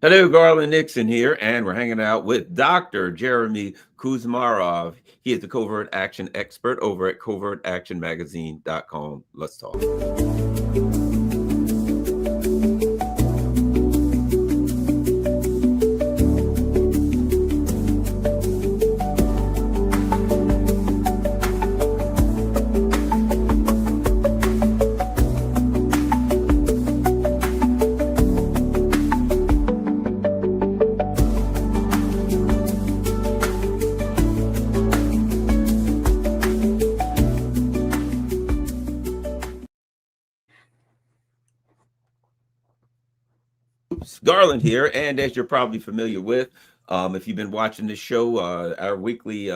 Hello, Garland Nixon here, and we're hanging out with Dr. Jeremy Kuzmarov. He is the covert action expert over at covertactionmagazine.com. Let's talk. Garland here, and as you're probably familiar with, if you've been watching this show, our weekly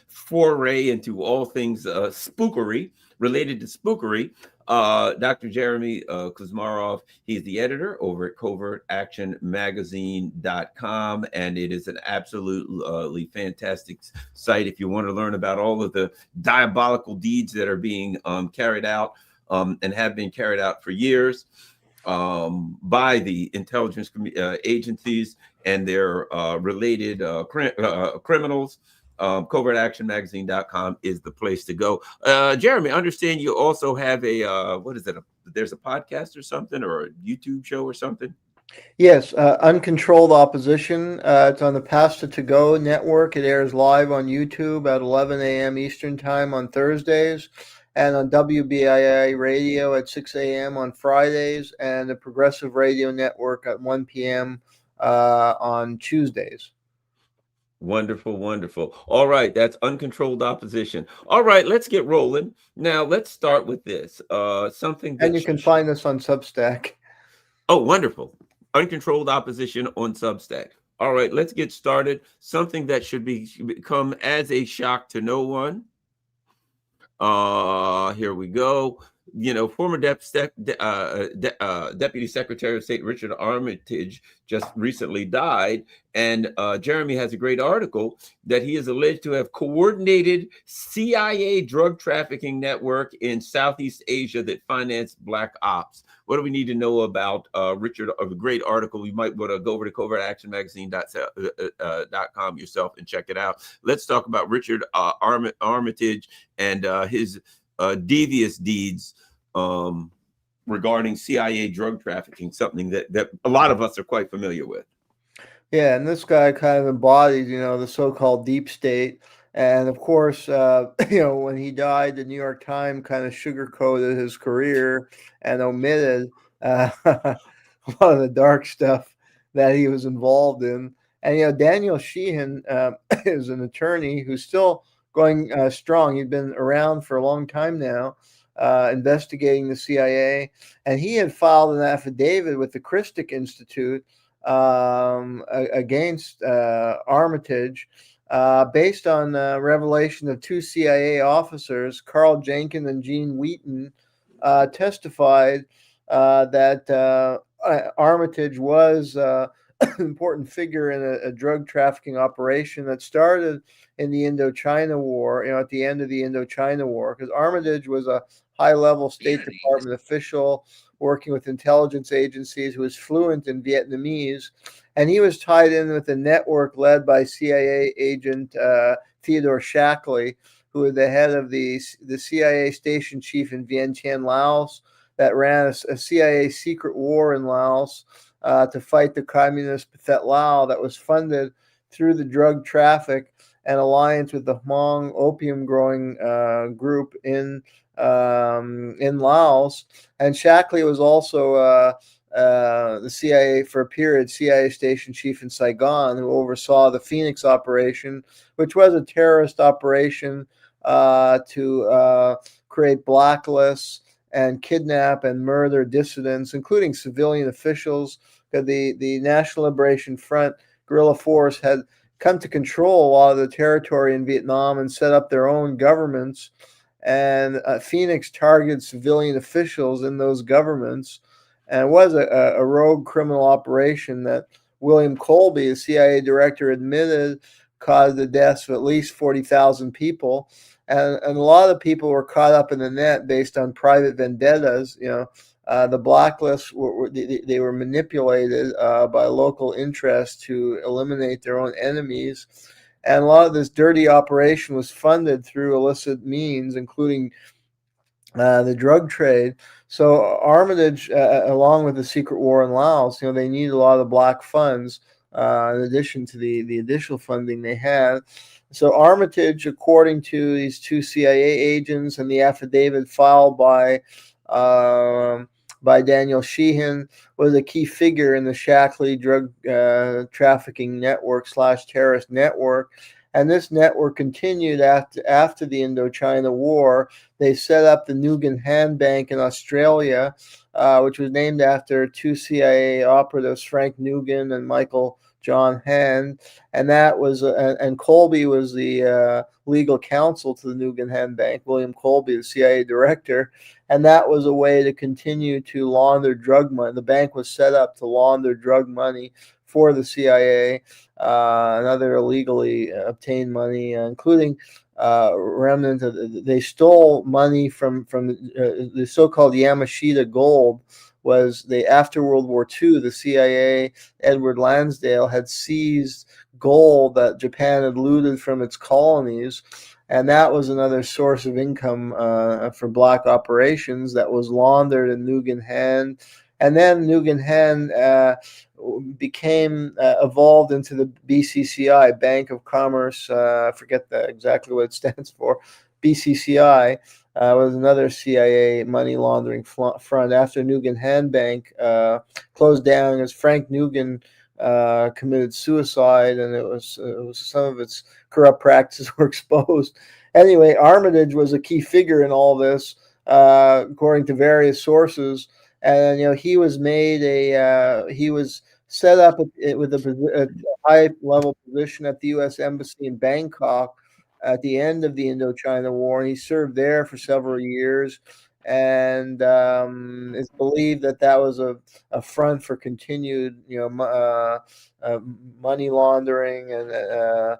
foray into all things spookery related to spookery. Dr. Jeremy Kuzmarov, he's the editor over at covertactionmagazine.com, and it is an absolutely fantastic site if you want to learn about all of the diabolical deeds that are being carried out and have been carried out for years by the intelligence agencies and their related criminals. Covertactionmagazine.com is the place to go. Jeremy, I understand you also have what is it? There's a podcast or something, or a YouTube show or something? Yes, Uncontrolled Opposition. It's on the Pasta to Go network. It airs live on YouTube at 11 a.m. Eastern Time on Thursdays, and on WBII Radio at 6 a.m. on Fridays, and the Progressive Radio Network at 1 p.m. On Tuesdays. Wonderful, wonderful. All right, that's Uncontrolled Opposition. All right, let's get rolling. Now, let's start with this. Something that And you can find us on Substack. Oh, wonderful. Uncontrolled Opposition on Substack. All right, let's get started. Something that should become as a shock to no one. Here we go. Former Deputy Secretary of State Richard Armitage just recently died, and Jeremy has a great article that he is alleged to have coordinated CIA drug trafficking network in Southeast Asia that financed black ops. What do we need to know about Richard? A great article. You might want to go over to covertactionmagazine.com yourself and check it out. Let's talk about Richard Armitage and his devious deeds regarding CIA drug trafficking, something that a lot of us are quite familiar with. Yeah, and this guy kind of embodies, the so-called deep state. And of course, when he died, the New York Times kind of sugarcoated his career and omitted a lot of the dark stuff that he was involved in. And Daniel Sheehan is an attorney who's still going strong. He's been around for a long time now, investigating the CIA, and he had filed an affidavit with the Christic Institute against Armitage, based on revelation of two CIA officers, Carl Jenkins and Gene Wheaton, testified that Armitage was an important figure in a drug trafficking operation that started in the Indochina War, at the end of the Indochina War, because Armitage was a high-level State Department official working with intelligence agencies who was fluent in Vietnamese, and he was tied in with a network led by CIA agent Theodore Shackley, who was the head of the CIA station chief in Vientiane, Laos, that ran a CIA secret war in Laos to fight the communist Pathet Lao that was funded through the drug traffic and alliance with the Hmong opium growing group in Laos. And Shackley was also the CIA, for a period, CIA station chief in Saigon, who oversaw the Phoenix operation, which was a terrorist operation to create blacklists and kidnap and murder dissidents, including civilian officials. The National Liberation Front guerrilla force had come to control a lot of the territory in Vietnam and set up their own governments. And Phoenix targeted civilian officials in those governments, and it was a rogue criminal operation that William Colby, the CIA director, admitted caused the deaths of at least 40,000 people. And a lot of people were caught up in the net based on private vendettas, The blacklists they were manipulated by local interests to eliminate their own enemies. And a lot of this dirty operation was funded through illicit means, including the drug trade. So Armitage, along with the secret war in Laos, they needed a lot of the black funds in addition to the additional funding they had. So Armitage, according to these two CIA agents and the affidavit filed by Daniel Sheehan, was a key figure in the Shackley drug trafficking network / terrorist network. And this network continued after the Indochina War. They set up the Nugan Hand Bank in Australia, which was named after two CIA operatives, Frank Nugan and Michael John Hand. And that was and Colby was the legal counsel to the Nugan Hand Bank, William Colby, the CIA director. And that was a way to continue to launder drug money. The bank was set up to launder drug money for the CIA and other illegally obtained money, including remnants of. They stole money from the so-called Yamashita gold. After World War II, the CIA, Edward Lansdale, had seized gold that Japan had looted from its colonies. And that was another source of income for black operations that was laundered in Nugan Hand. And then Nugan Hand became evolved into the BCCI, Bank of Commerce. I forget exactly what it stands for. BCCI was another CIA money laundering front. After Nugan Hand Bank closed down, as Frank Nugan committed suicide, and it was some of its corrupt practices were exposed. Anyway, Armitage was a key figure in all this, according to various sources. And he was he was set up with a high level position at the U.S. Embassy in Bangkok at the end of the Indochina War, and he served there for several years. And it's believed that was a front for continued, money laundering, and a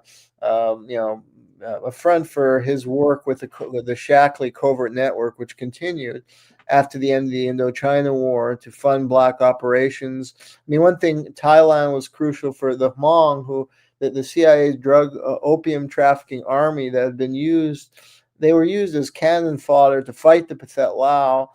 front for his work with the Shackley Covert Network, which continued after the end of the Indochina War to fund black operations. I mean, one thing, Thailand was crucial for the Hmong, the CIA's drug opium trafficking army that had been used. They were used as cannon fodder to fight the Pathet Lao.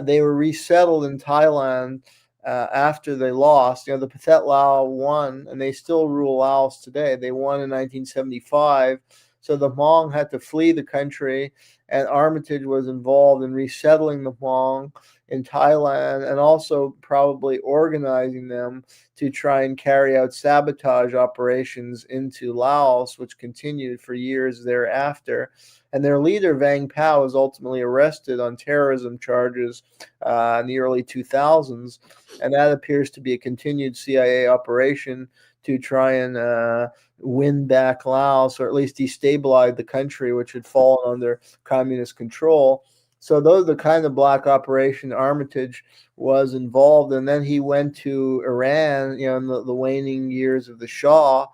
They were resettled in Thailand after they lost. The Pathet Lao won, and they still rule Laos today. They won in 1975. So the Hmong had to flee the country, and Armitage was involved in resettling the Hmong in Thailand, and also probably organizing them to try and carry out sabotage operations into Laos, which continued for years thereafter. And their leader, Vang Pao, was ultimately arrested on terrorism charges in the early 2000s. And that appears to be a continued CIA operation to try and win back Laos, or at least destabilize the country, which had fallen under communist control. So those are the kind of black operation Armitage was involved in. And then he went to Iran, in the waning years of the Shah,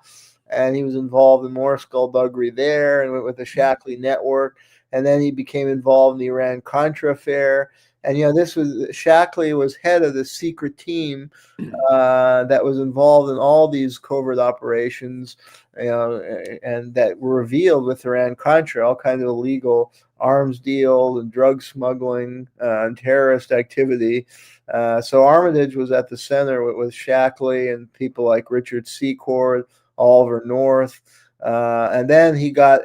and he was involved in more skullduggery there and went with the Shackley network. And then he became involved in the Iran-Contra affair. And, Shackley was head of the secret team that was involved in all these covert operations, and that were revealed with Iran-Contra, all kinds of illegal arms deals and drug smuggling and terrorist activity. So Armitage was at the center with Shackley and people like Richard Secord, Oliver North. And then he got,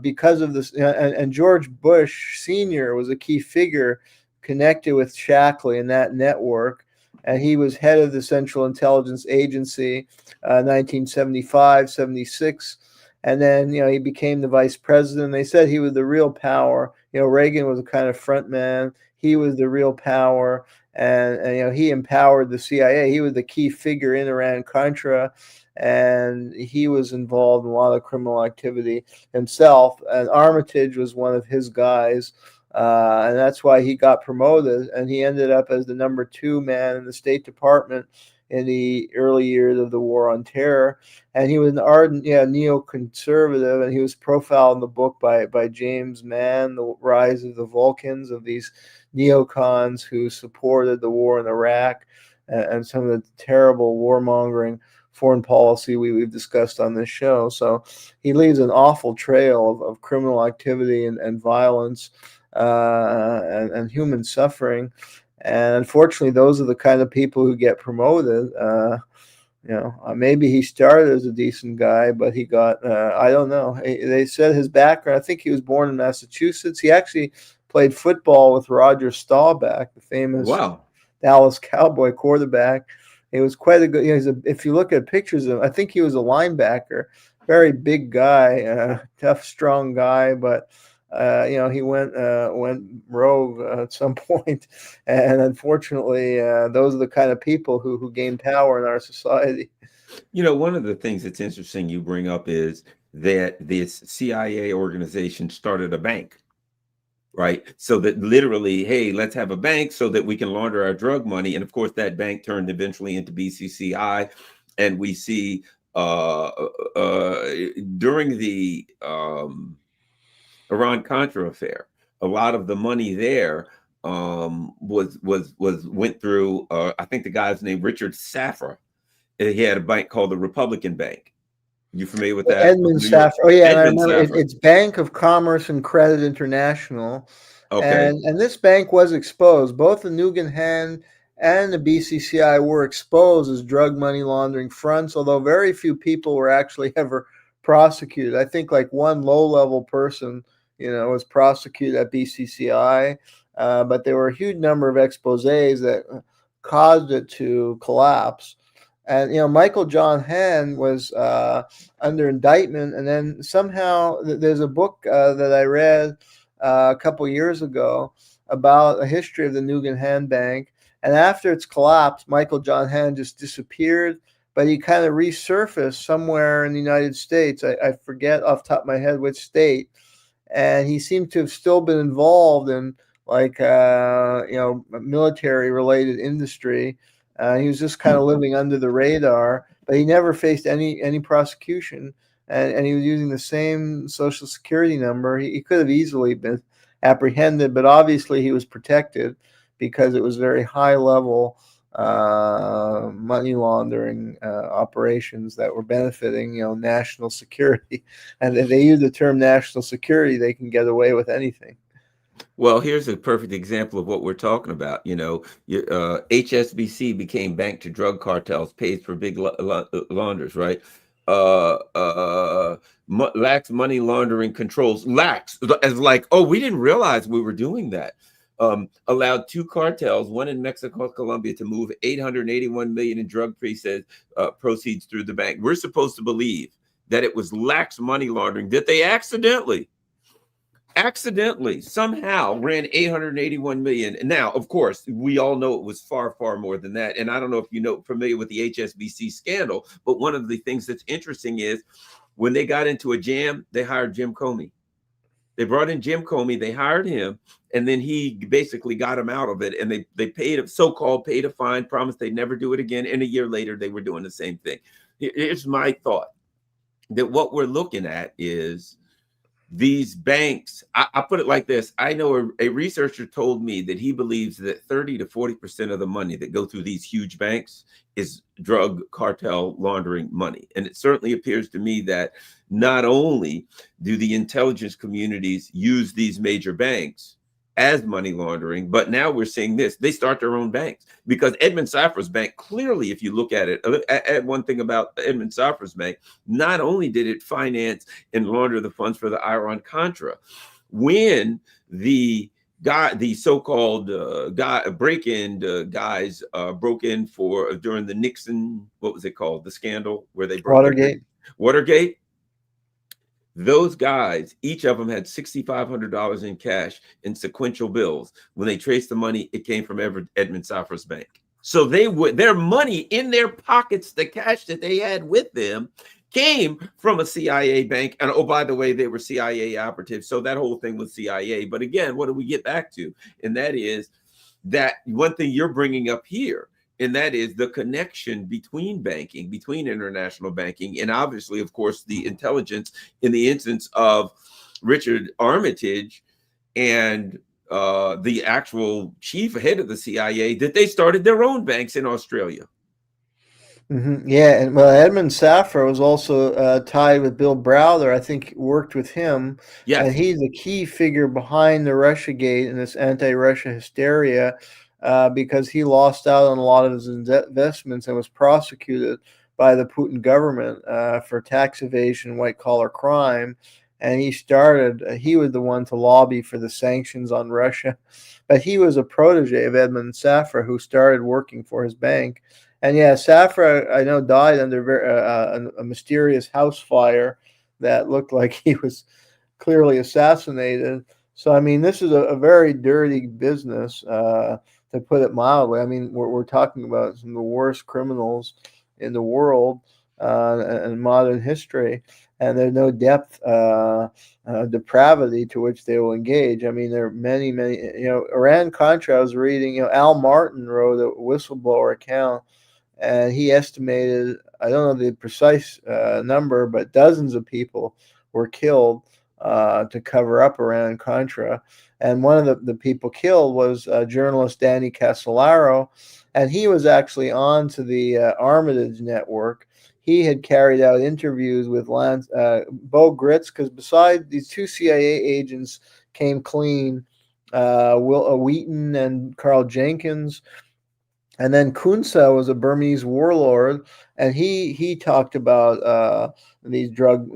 because of this, and George Bush Sr. was a key figure connected with Shackley and that network. And he was head of the Central Intelligence Agency, 1975, 76. And then, he became the vice president. They said he was the real power. Reagan was a kind of front man. He was the real power. And he empowered the CIA. He was the key figure in Iran-Contra. And he was involved in a lot of criminal activity himself. And Armitage was one of his guys. And that's why he got promoted. And he ended up as the number 2 man in the State Department in the early years of the War on Terror. And he was an ardent, neoconservative, and he was profiled in the book by James Mann, The Rise of the Vulcans, of these neocons who supported the war in Iraq and some of the terrible warmongering foreign policy we've discussed on this show. So he leaves an awful trail of criminal activity and violence and human suffering. And unfortunately, those are the kind of people who get promoted. Maybe he started as a decent guy, but he got, I don't know. They said his background, I think he was born in Massachusetts. He actually played football with Roger Staubach, the famous Wow. Dallas Cowboy quarterback. He was quite a good, if you look at pictures of him, I think he was a linebacker, very big guy, tough, strong guy, but he went rogue at some point, and unfortunately, those are the kind of people who gain power in our society. One of the things that's interesting you bring up is that this CIA organization started a bank, right? So that literally, hey, let's have a bank so that we can launder our drug money. And of course, that bank turned eventually into BCCI. And we see during the Iran-Contra affair, a lot of the money there went through. I think the guy's name Richard Safra. He had a bank called the Republican Bank. You familiar with that? Edmund New York. Safra. Oh yeah, and I Edmund remember Safra. it's Bank of Commerce and Credit International, Okay. and this bank was exposed. Both the Nugan Hand and the BCCI were exposed as drug money laundering fronts, although very few people were actually ever prosecuted. I think like one low-level person, was prosecuted at BCCI, but there were a huge number of exposés that caused it to collapse. And Michael John Hand was under indictment, and then somehow there's a book that I read a couple years ago about a history of the Nugan Hand Bank. And after its collapse, Michael John Hand just disappeared, but he kind of resurfaced somewhere in the United States. I forget off the top of my head which state, and he seemed to have still been involved in like military related industry. He was just kind of living under the radar, but he never faced any prosecution, and he was using the same social security number. He could have easily been apprehended, but obviously he was protected because it was very high level money laundering operations that were benefiting national security. And if they use the term national security, they can get away with anything. Well, here's a perfect example of what we're talking about. HSBC became bank to drug cartels, pays for big launders, right? Lax money laundering controls, lax, as like, oh, we didn't realize we were doing that. Allowed two cartels, one in Mexico, Colombia, to move 881 million in drug proceeds through the bank. We're supposed to believe that it was lax money laundering, that they accidentally somehow ran 881 million. And now, of course, we all know it was far, far more than that. And I don't know if familiar with the HSBC scandal, but one of the things that's interesting is when they got into a jam, they hired Jim Comey. They brought in Jim Comey, they hired him, and then he basically got him out of it. And they paid a fine, promised they'd never do it again. And a year later, they were doing the same thing. Here's my thought, that what we're looking at is these banks. I put it like this. I know a researcher told me that he believes that 30 to 40% of the money that go through these huge banks is drug cartel laundering money. And it certainly appears to me that not only do the intelligence communities use these major banks as money laundering, but now we're seeing this. They start their own banks, because Edmund Safra's bank, clearly, if you look at it, add one thing about Edmund Safra's bank, not only did it finance and launder the funds for the Iran-Contra, when the so-called break-in guys broke in for during the Nixon, what was it called? The scandal where they broke Watergate. Those guys, each of them had $6,500 in cash in sequential bills. When they traced the money, it came from Edmund Safra's bank. So their money in their pockets, the cash that they had with them, came from a CIA bank. And oh, by the way, they were CIA operatives. So that whole thing was CIA. But again, what do we get back to? And that is that one thing you're bringing up here and that is the connection between banking, between international banking, and obviously, of course, the intelligence in the instance of Richard Armitage and the actual chief head of the CIA, that they started their own banks in Australia. Yeah, and well, Edmund Safra was also tied with Bill Browder. I think worked with him, and Yes. he's a key figure behind the RussiaGate and this anti-Russia hysteria, because he lost out on a lot of his investments and was prosecuted by the Putin government for tax evasion, white collar crime. And he was the one to lobby for the sanctions on Russia, but he was a protege of Edmund Safra who started working for his bank. And yeah, Safra, I know, died under a mysterious house fire that looked like he was clearly assassinated. So, I mean, this is a very dirty business, to put it mildly. I mean, we're talking about some of the worst criminals in the world in modern history, and there's no depth, depravity to which they will engage. I mean, there are many, many, Iran-Contra, I was reading, Al Martin wrote a whistleblower account, and he estimated, I don't know the precise number, but dozens of people were killed to cover up Iran-Contra. And one of the people killed was journalist Danny Casolaro, and he was actually on to the Armitage network. He had carried out interviews with Bo Gritz, because beside these two CIA agents came clean, Wheaton and Carl Jenkins. And then Kunsa was a Burmese warlord, and he talked about these drug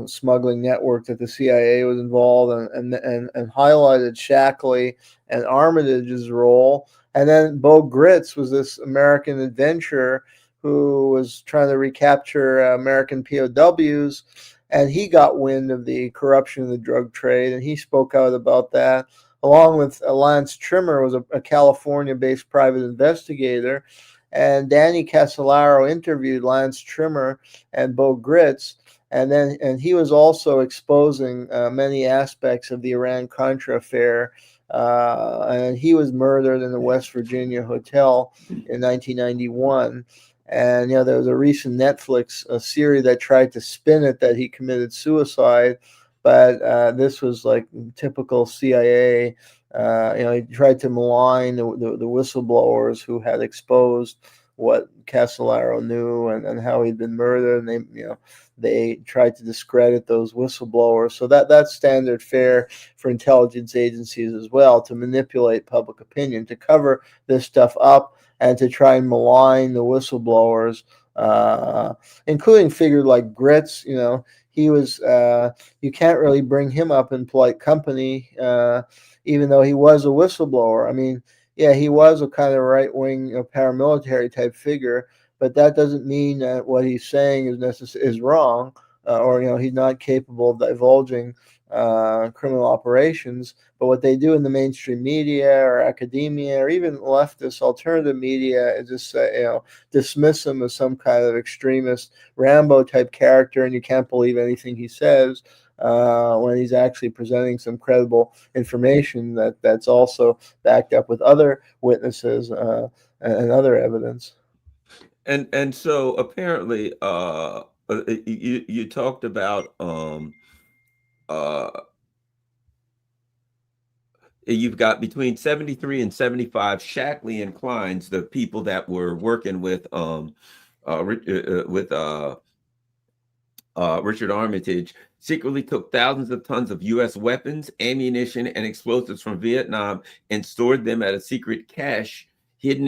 smuggling network that the CIA was involved in, and highlighted Shackley and Armitage's role. And then Bo Gritz was this American adventurer who was trying to recapture American POWs, and he got wind of the corruption in the drug trade, and he spoke out about that, along with Lance Trimmer, was a California-based private investigator. And Danny Casolaro interviewed Lance Trimmer and Bo Gritz, and he was also exposing many aspects of the Iran-Contra affair. And he was murdered in a West Virginia hotel in 1991. And there was a recent Netflix series that tried to spin it that he committed suicide, but this was like typical CIA. He tried to malign the whistleblowers who had exposed what Casolaro knew, and how he'd been murdered, and they tried to discredit those whistleblowers. So that's standard fare for intelligence agencies as well, to manipulate public opinion, to cover this stuff up, and to try and malign the whistleblowers, including figures like Gritz. He was, you can't really bring him up in polite company, even though he was a whistleblower. I mean, yeah, he was a kind of right-wing paramilitary type figure, but that doesn't mean that what he's saying is wrong, or he's not capable of divulging criminal operations. But what they do in the mainstream media or academia or even leftist alternative media is just dismiss him as some kind of extremist Rambo type character, and you can't believe anything he says, when he's actually presenting some credible information that's also backed up with other witnesses and other evidence. And so apparently, you talked about uh you've got between 73 and 75 Shackley and Klein's, the people that were working with with Richard Armitage, secretly took thousands of tons of U.S. weapons, ammunition, and explosives from Vietnam and stored them at a secret cache hidden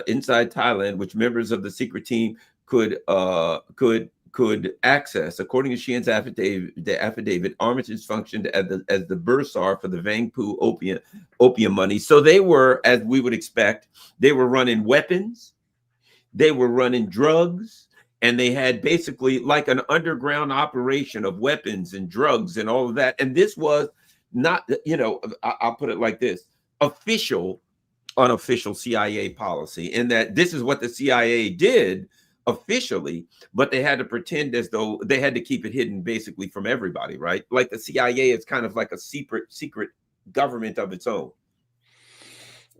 inside Thailand, which members of the secret team could access. According to Sheehan's affidavit, Armitage functioned as the bursar for the Vangpu opium money. So they were, as we would expect, they were running weapons, they were running drugs, and they had basically like an underground operation of weapons and drugs and all of that. And this was not, I'll put it like this: official, unofficial CIA policy, in that this is what the CIA did officially, but they had to pretend as though they had to keep it hidden basically from everybody, right? Like the CIA is kind of like a secret government of its own.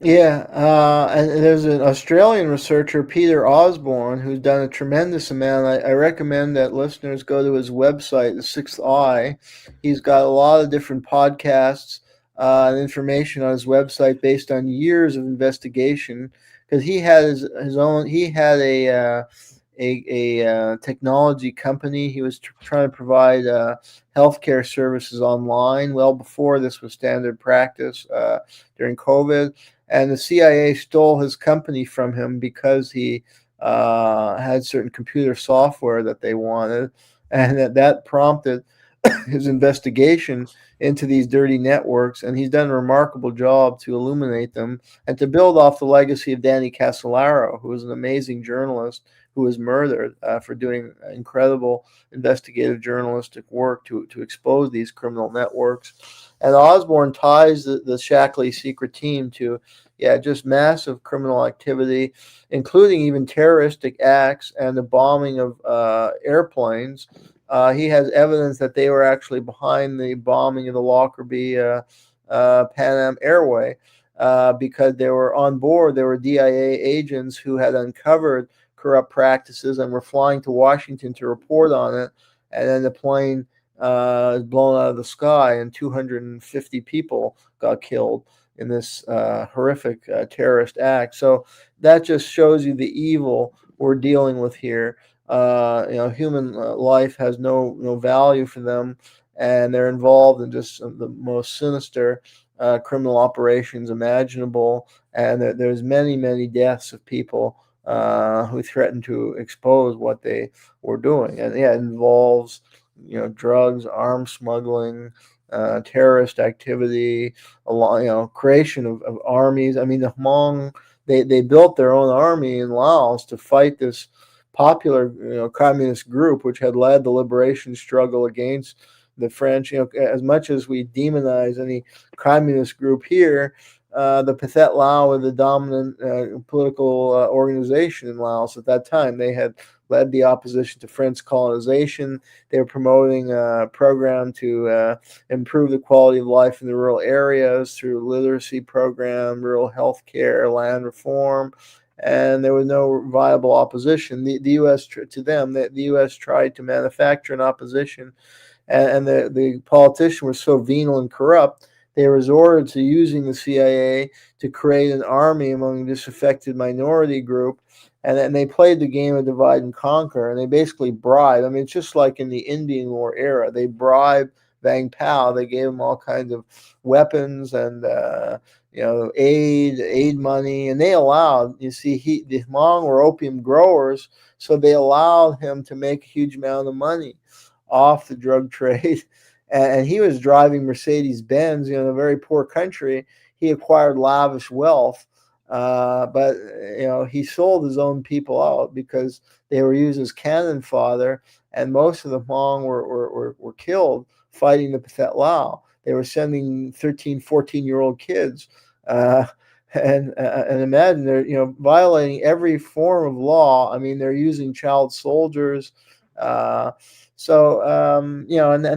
Yeah, and there's an Australian researcher, Peter Osborne, who's done a tremendous amount. I recommend that listeners go to his website, The Sixth Eye. He's got a lot of different podcasts and information on his website based on years of investigation. Because he had his own, he had a technology company. He was trying to provide healthcare services online well before this was standard practice during COVID, and the CIA stole his company from him because he had certain computer software that they wanted, and that prompted his investigation into these dirty networks. And he's done a remarkable job to illuminate them and to build off the legacy of Danny Casolaro, who was an amazing journalist who was murdered for doing incredible investigative journalistic work to expose these criminal networks. And Osborne ties the Shackley secret team to, yeah, just massive criminal activity, including even terroristic acts and the bombing of airplanes. He has evidence that they were actually behind the bombing of the Lockerbie Pan Am Airway because they were on board. There were DIA agents who had uncovered corrupt practices and were flying to Washington to report on it. And then the plane is blown out of the sky, and 250 people got killed in this horrific terrorist act. So that just shows you the evil we're dealing with here. Human life has no value for them, and they're involved in just the most sinister criminal operations imaginable. And there's many deaths of people who threatened to expose what they were doing. And yeah, it involves drugs, arms smuggling, terrorist activity, creation of armies. I mean, the Hmong, they built their own army in Laos to fight this popular communist group which had led the liberation struggle against the French. As much as we demonize any communist group here, the Pathet Lao were the dominant political organization in Laos at that time. They had led the opposition to French colonization. They were promoting a program to improve the quality of life in the rural areas through literacy program, rural health care, land reform. And there was no viable opposition. The U.S. to them, the U.S. tried to manufacture an opposition, and the politician was so venal and corrupt, they resorted to using the CIA to create an army among the disaffected minority group. And then they played the game of divide and conquer, and they basically bribed. I mean, it's just like in the Indian War era. They bribed Vang Pao. They gave him all kinds of weapons and aid money, and they allowed. You see, the Hmong were opium growers, so they allowed him to make a huge amount of money off the drug trade. And he was driving Mercedes Benz, in a very poor country. He acquired lavish wealth, but he sold his own people out because they were used as cannon fodder, and most of the Hmong were killed fighting the Pathet Lao. They were sending 13, 14-year-old kids. And imagine they're violating every form of law. I mean, they're using child soldiers. And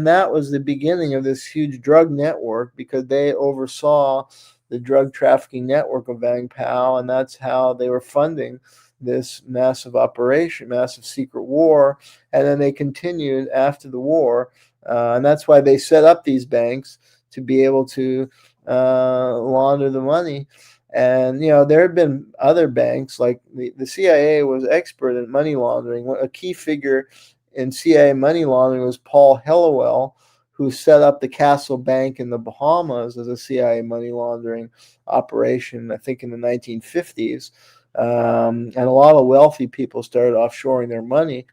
that was the beginning of this huge drug network because they oversaw the drug trafficking network of Vang Pao, and that's how they were funding this massive operation, massive secret war. And then they continued after the war, and that's why they set up these banks to be able to launder the money. And there have been other banks, like the CIA was expert in money laundering. A key figure in CIA money laundering was Paul Hellawell, who set up the Castle Bank in the Bahamas as a CIA money laundering operation, I think in the 1950s. And a lot of wealthy people started offshoring their money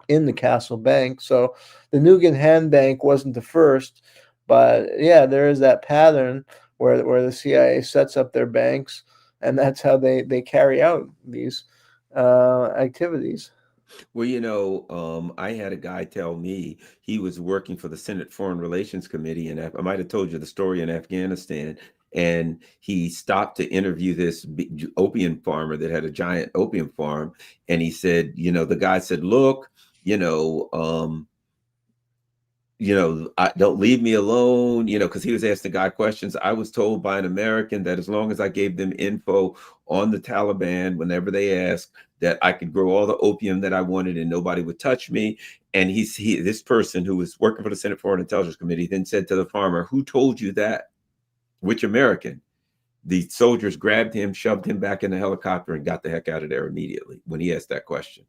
in the Castle Bank. So the Nugan Hand Bank wasn't the first, but yeah, there is that pattern where the CIA sets up their banks, and that's how they carry out these activities. Well, I had a guy tell me he was working for the Senate Foreign Relations Committee, and I might have told you the story in Afghanistan. And he stopped to interview this opium farmer that had a giant opium farm. And he said, the guy said, look, you know, don't leave me alone, because he was asking the guy questions. I was told by an American that as long as I gave them info on the Taliban, whenever they asked, that I could grow all the opium that I wanted and nobody would touch me. And this person who was working for the Senate Foreign Intelligence Committee then said to the farmer, "Who told you that? Which American?" The soldiers grabbed him, shoved him back in the helicopter, and got the heck out of there immediately when he asked that question.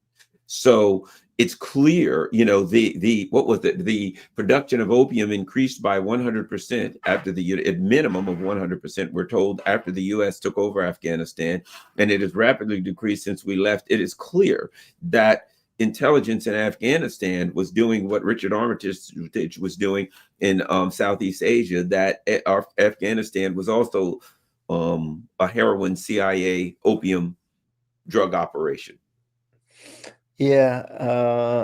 So it's clear, the production of opium increased by 100% after a minimum of 100%. We're told after the U.S. took over Afghanistan, and it has rapidly decreased since we left. It is clear that intelligence in Afghanistan was doing what Richard Armitage was doing in Southeast Asia. That Afghanistan was also a heroin, CIA, opium drug operation. Yeah,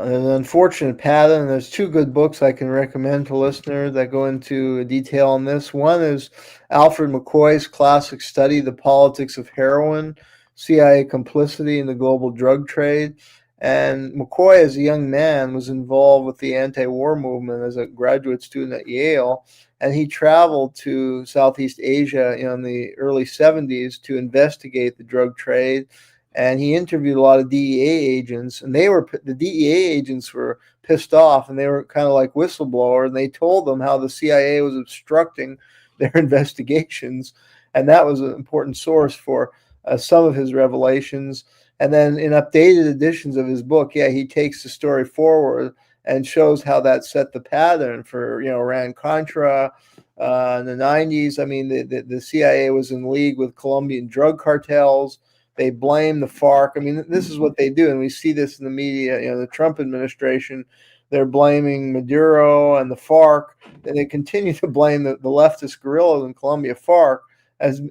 an unfortunate pattern. There's two good books I can recommend to listeners that go into detail on this. One is Alfred McCoy's classic study, The Politics of Heroin, CIA Complicity in the Global Drug Trade. And McCoy, as a young man, was involved with the anti-war movement as a graduate student at Yale, and he traveled to Southeast Asia in the early 70s to investigate the drug trade. And he interviewed a lot of DEA agents, and the DEA agents were pissed off, and they were kind of like whistleblowers, and they told them how the CIA was obstructing their investigations, and that was an important source for some of his revelations. And then in updated editions of his book, he takes the story forward and shows how that set the pattern for Iran-Contra in the 90s. I mean, the CIA was in league with Colombian drug cartels. They blame the FARC. I mean, this is what they do, and we see this in the media. The Trump administration, they're blaming Maduro and the FARC, and they continue to blame the leftist guerrillas in Colombia, FARC, as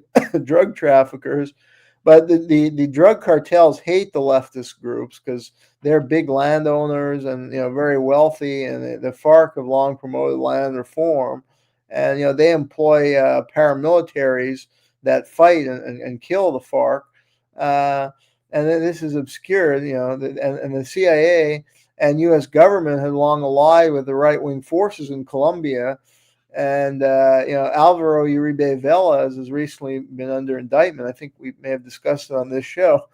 drug traffickers. But the drug cartels hate the leftist groups because they're big landowners and very wealthy, and the FARC have long promoted land reform, and they employ paramilitaries that fight and kill the FARC. And then this is obscure, and the CIA and U.S. government had long allied with the right-wing forces in Colombia. And, Alvaro Uribe Vélez has recently been under indictment. I think we may have discussed it on this show.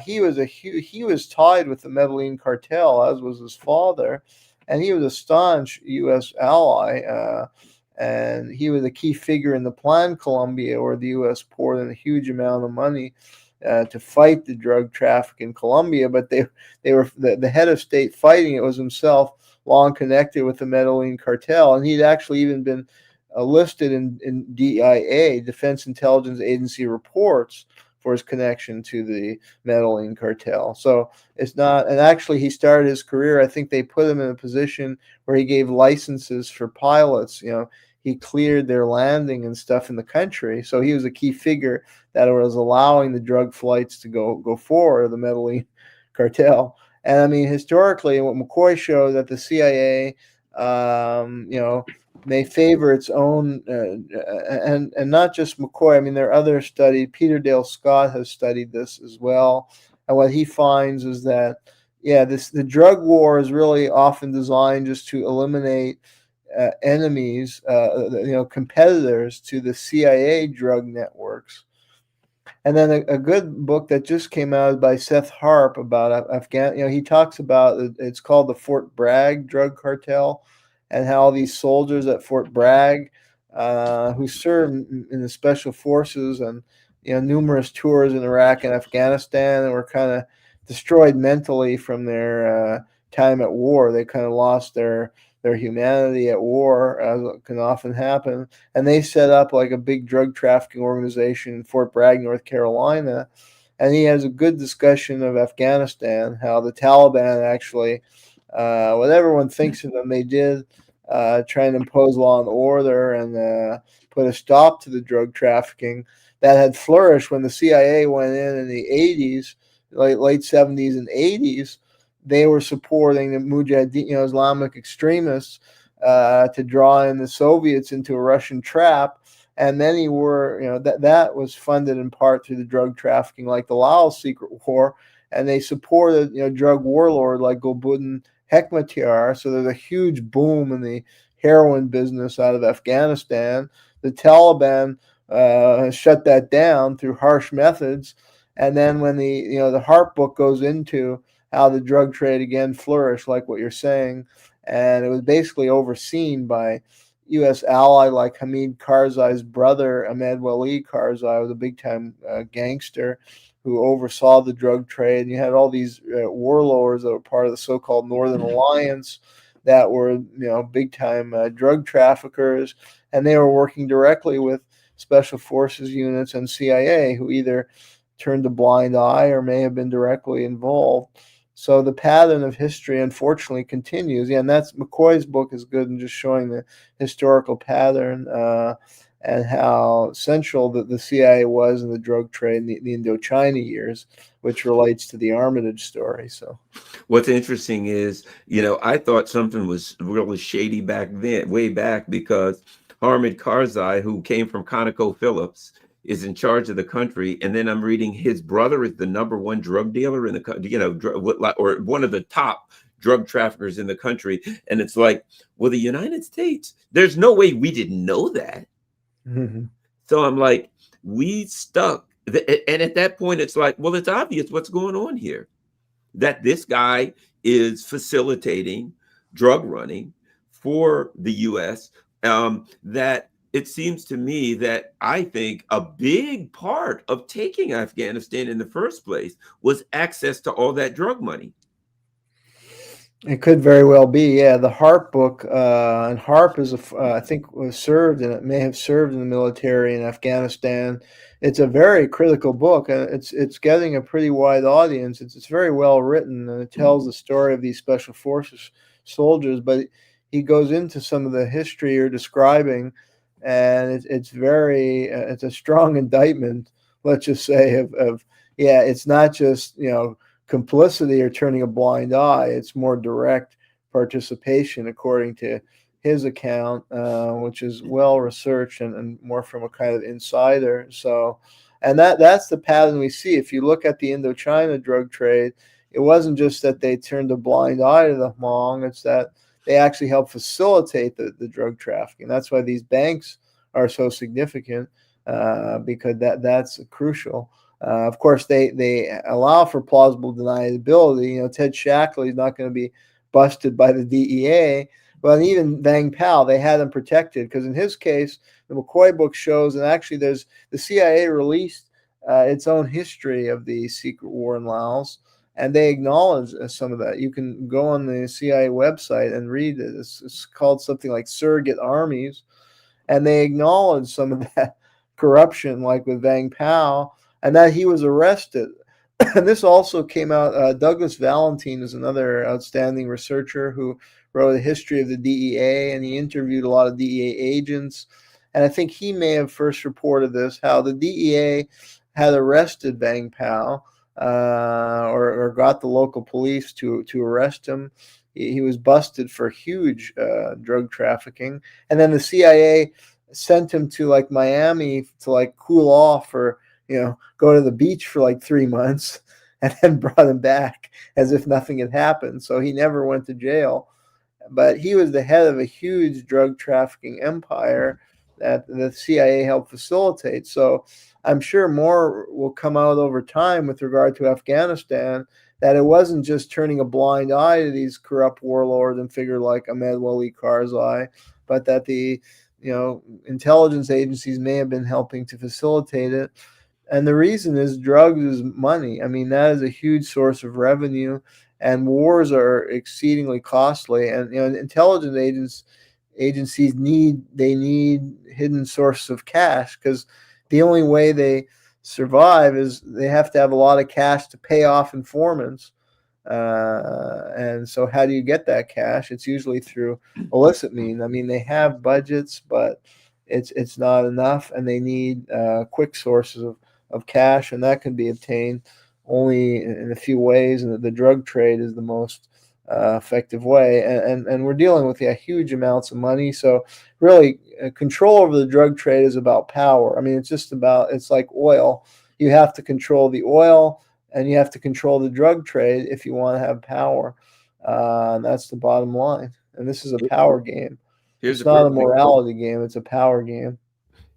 He was tied with the Medellin cartel, as was his father, and he was a staunch U.S. ally. And he was a key figure in the Plan Colombia, where the U.S. poured in a huge amount of money to fight the drug traffic in Colombia. But they were the head of state fighting it was himself, long connected with the Medellin cartel, and he'd actually even been listed in DIA, Defense Intelligence Agency reports, for his connection to the Medellin cartel. So it's not, and actually he started his career, I think they put him in a position where he gave licenses for pilots. He cleared their landing and stuff in the country. So he was a key figure that was allowing the drug flights to go forward, the Medellin cartel. And I mean, historically, what McCoy showed that the CIA, may favor its own, and not just McCoy. I mean, there are other studies. Peter Dale Scott has studied this as well. And what he finds is that, the drug war is really often designed just to eliminate enemies, competitors to the CIA drug networks. And then a good book that just came out by Seth Harp about Afghanistan. He talks about it's called the Fort Bragg drug cartel, and how these soldiers at Fort Bragg, who served in the special forces and numerous tours in Iraq and Afghanistan, and were kind of destroyed mentally from their time at war. They kind of lost their humanity at war, as can often happen. And they set up like a big drug trafficking organization in Fort Bragg, North Carolina. And he has a good discussion of Afghanistan, how the Taliban actually, what everyone thinks of them, they did try and impose law and order and put a stop to the drug trafficking that had flourished when the CIA went in the 80s, late 70s and 80s. They were supporting the Mujahideen, Islamic extremists, to draw in the Soviets into a Russian trap. And many were, that was funded in part through the drug trafficking, like the Laos secret war. And they supported, drug warlord like Gulbuddin Hekmatyar. So there's a huge boom in the heroin business out of Afghanistan. The Taliban shut that down through harsh methods. And then when the Hart book goes into how the drug trade again flourished, like what you're saying, and it was basically overseen by U.S. ally like Hamid Karzai's brother, Ahmed Wali Karzai, was a big-time gangster who oversaw the drug trade. And you had all these warlords that were part of the so-called Northern Alliance that were, big-time drug traffickers, and they were working directly with special forces units and CIA, who either turned a blind eye or may have been directly involved. So the pattern of history, unfortunately, continues. Yeah, and that's McCoy's book is good in just showing the historical pattern and how central the CIA was in the drug trade in the Indochina years, which relates to the Armitage story. So what's interesting is, I thought something was really shady back then, way back, because Hamid Karzai, who came from ConocoPhillips, is in charge of the country, and then I'm reading his brother is the number one drug dealer in the country, or one of the top drug traffickers in the country, and it's like, well, the United States, there's no way we didn't know that. mm-hmm. So I'm like, we stuck, and at that point, it's like, well, it's obvious what's going on here, that this guy is facilitating drug running for the U.S. That it seems to me that I think a big part of taking Afghanistan in the first place was access to all that drug money. It could very well be, yeah. The Harp book, and Harp is I think was served, and it may have served in the military in Afghanistan. It's a very critical book, and it's getting a pretty wide audience. It's very well written, and it tells the story of these special forces soldiers. But he goes into some of the history you're describing, and it's very it's a strong indictment, let's just say, of yeah, it's not just complicity or turning a blind eye. It's more direct participation, according to his account, which is well researched and more from a kind of insider. So, and that's the pattern we see. If you look at the Indochina drug trade, it wasn't just that they turned a blind eye to the Hmong, it's that they actually helped facilitate the drug trafficking. That's why these banks are so significant, because that's crucial. Of course, they allow for plausible deniability. Ted Shackley is not going to be busted by the DEA, but even Vang Pao, they had him protected, because in his case, the McCoy book shows, and actually the CIA released its own history of the secret war in Laos, and they acknowledge some of that. You can go on the CIA website and read it. It's called something like Surrogate Armies, and they acknowledge some of that corruption, like with Vang Pao, and that he was arrested. And this also came out. Douglas Valentine is another outstanding researcher who wrote a history of the DEA, and he interviewed a lot of DEA agents. And I think he may have first reported this, how the DEA had arrested Vang Pao, or got the local police to arrest him. He was busted for huge drug trafficking. And then the CIA sent him to like Miami to like cool off, or go to the beach for like 3 months, and then brought him back as if nothing had happened. So he never went to jail. But he was the head of a huge drug trafficking empire that the CIA helped facilitate. So I'm sure more will come out over time with regard to Afghanistan, that it wasn't just turning a blind eye to these corrupt warlords and figures like Ahmed Wali Karzai, but that the intelligence agencies may have been helping to facilitate it. And the reason is drugs is money. I mean, that is a huge source of revenue, and wars are exceedingly costly. And intelligence agencies need hidden sources of cash, because the only way they survive is they have to have a lot of cash to pay off informants. And so how do you get that cash? It's usually through illicit means. I mean, they have budgets, but it's not enough, and they need quick sources of cash, and that can be obtained only in a few ways, and the drug trade is the most effective way. And we're dealing with huge amounts of money. So really, control over the drug trade is about power. I mean, it's like oil. You have to control the oil, and you have to control the drug trade if you want to have power. That's the bottom line. And this is a power game. Here's It's a not a perfect morality game. It's a power game.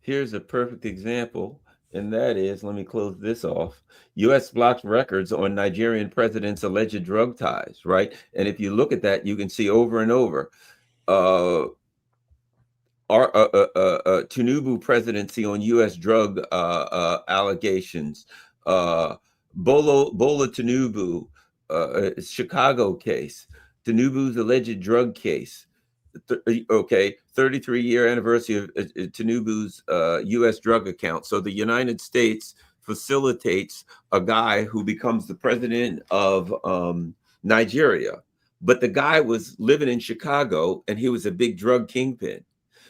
Here's a perfect example, and that is, let me close this off. U.S. blocks records on Nigerian president's alleged drug ties, right? And if you look at that, you can see over and over. Uh, our Tinubu presidency on U.S. drug allegations, Bola Tinubu, Chicago case, Tinubu's alleged drug case. Okay, 33-year anniversary of Tinubu's U.S. drug account. So the United States facilitates a guy who becomes the president of Nigeria, but the guy was living in Chicago and he was a big drug kingpin.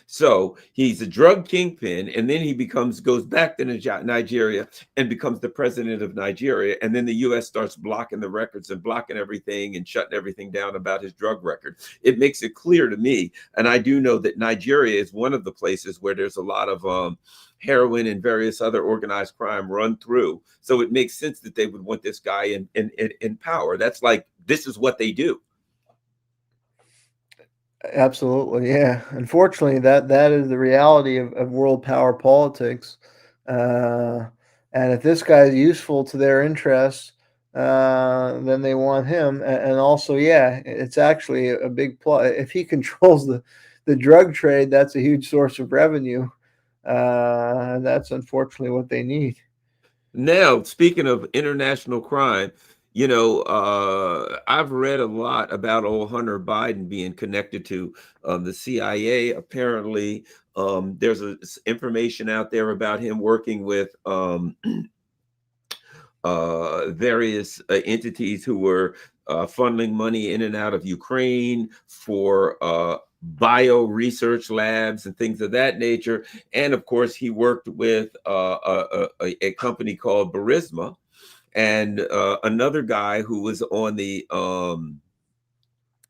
So he's a drug kingpin, and then he goes back to Nigeria and becomes the president of Nigeria. And then the U.S. starts blocking the records and blocking everything and shutting everything down about his drug record. It makes it clear to me, and I do know that Nigeria is one of the places where there's a lot of heroin and various other organized crime run through. So it makes sense that they would want this guy in power. That's like, this is what they do. Absolutely, yeah. Unfortunately, that is the reality of world power politics. Uh, and if this guy is useful to their interests, then they want him. And also, yeah, it's actually a big plus. If he controls the drug trade, that's a huge source of revenue. And that's unfortunately what they need. Now, speaking of international crime, I've read a lot about old Hunter Biden being connected to the CIA. Apparently, there's information out there about him working with various entities who were funneling money in and out of Ukraine for bio research labs and things of that nature. And of course, he worked with a company called Burisma, and another guy who was on the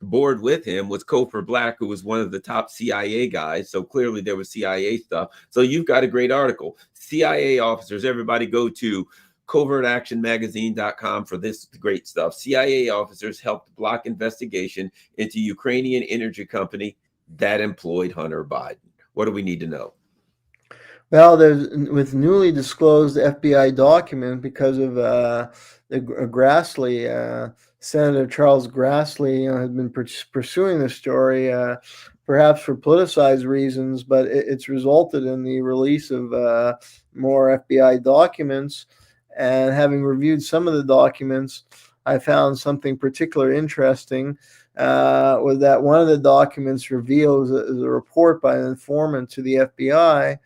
board with him was Cofer Black, who was one of the top CIA guys. So clearly there was CIA stuff. So you've got a great article. CIA officers, everybody go to covertactionmagazine.com for this great stuff. CIA officers helped block investigation into Ukrainian energy company that employed Hunter Biden. What do we need to know? Well, there's with newly disclosed FBI document because of the Grassley, Senator Charles Grassley, has been pursuing the story, perhaps for politicized reasons, but it's resulted in the release of more FBI documents. And having reviewed some of the documents, I found something particularly interesting. Was that one of the documents reveals a report by an informant to the FBI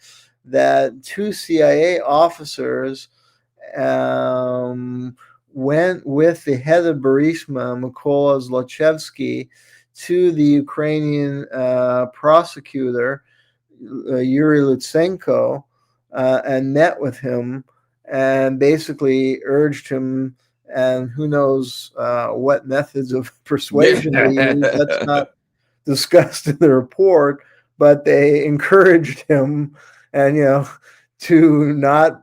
that two CIA officers went with the head of Burisma, Mykola Zlochevsky, to the Ukrainian prosecutor, Yuri Lutsenko, and met with him and basically urged him, and who knows what methods of persuasion they used. That's not discussed in the report, but they encouraged him and to not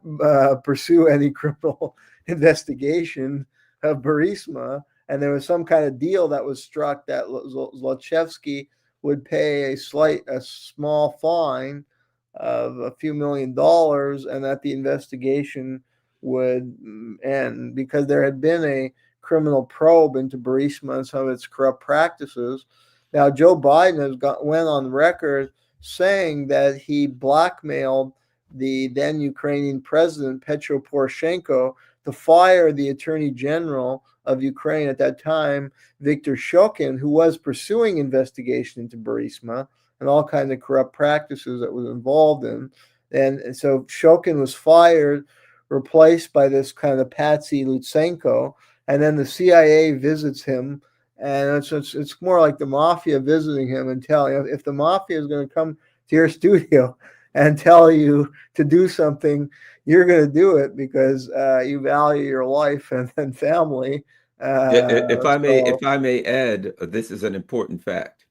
pursue any criminal investigation of Burisma. And there was some kind of deal that was struck that Zlochevsky would pay a small fine of a few $1,000,000, and that the investigation would end because there had been a criminal probe into Burisma and some of its corrupt practices. Now, Joe Biden went on record saying that he blackmailed the then Ukrainian president, Petro Poroshenko, to fire the attorney general of Ukraine at that time, Viktor Shokin, who was pursuing investigation into Burisma and all kinds of corrupt practices that was involved in. And so Shokin was fired, replaced by this kind of patsy Lutsenko, and then the CIA visits him. And it's more like the mafia visiting him and telling him, if the mafia is going to come to your studio and tell you to do something, you're going to do it because you value your life and family. If I may add, this is an important fact.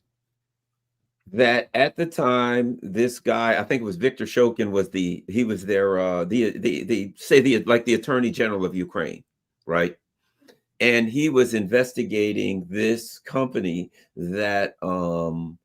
That at the time, this guy, I think it was Viktor Shokin, was the attorney general of Ukraine, right? and he was investigating this company that Hunter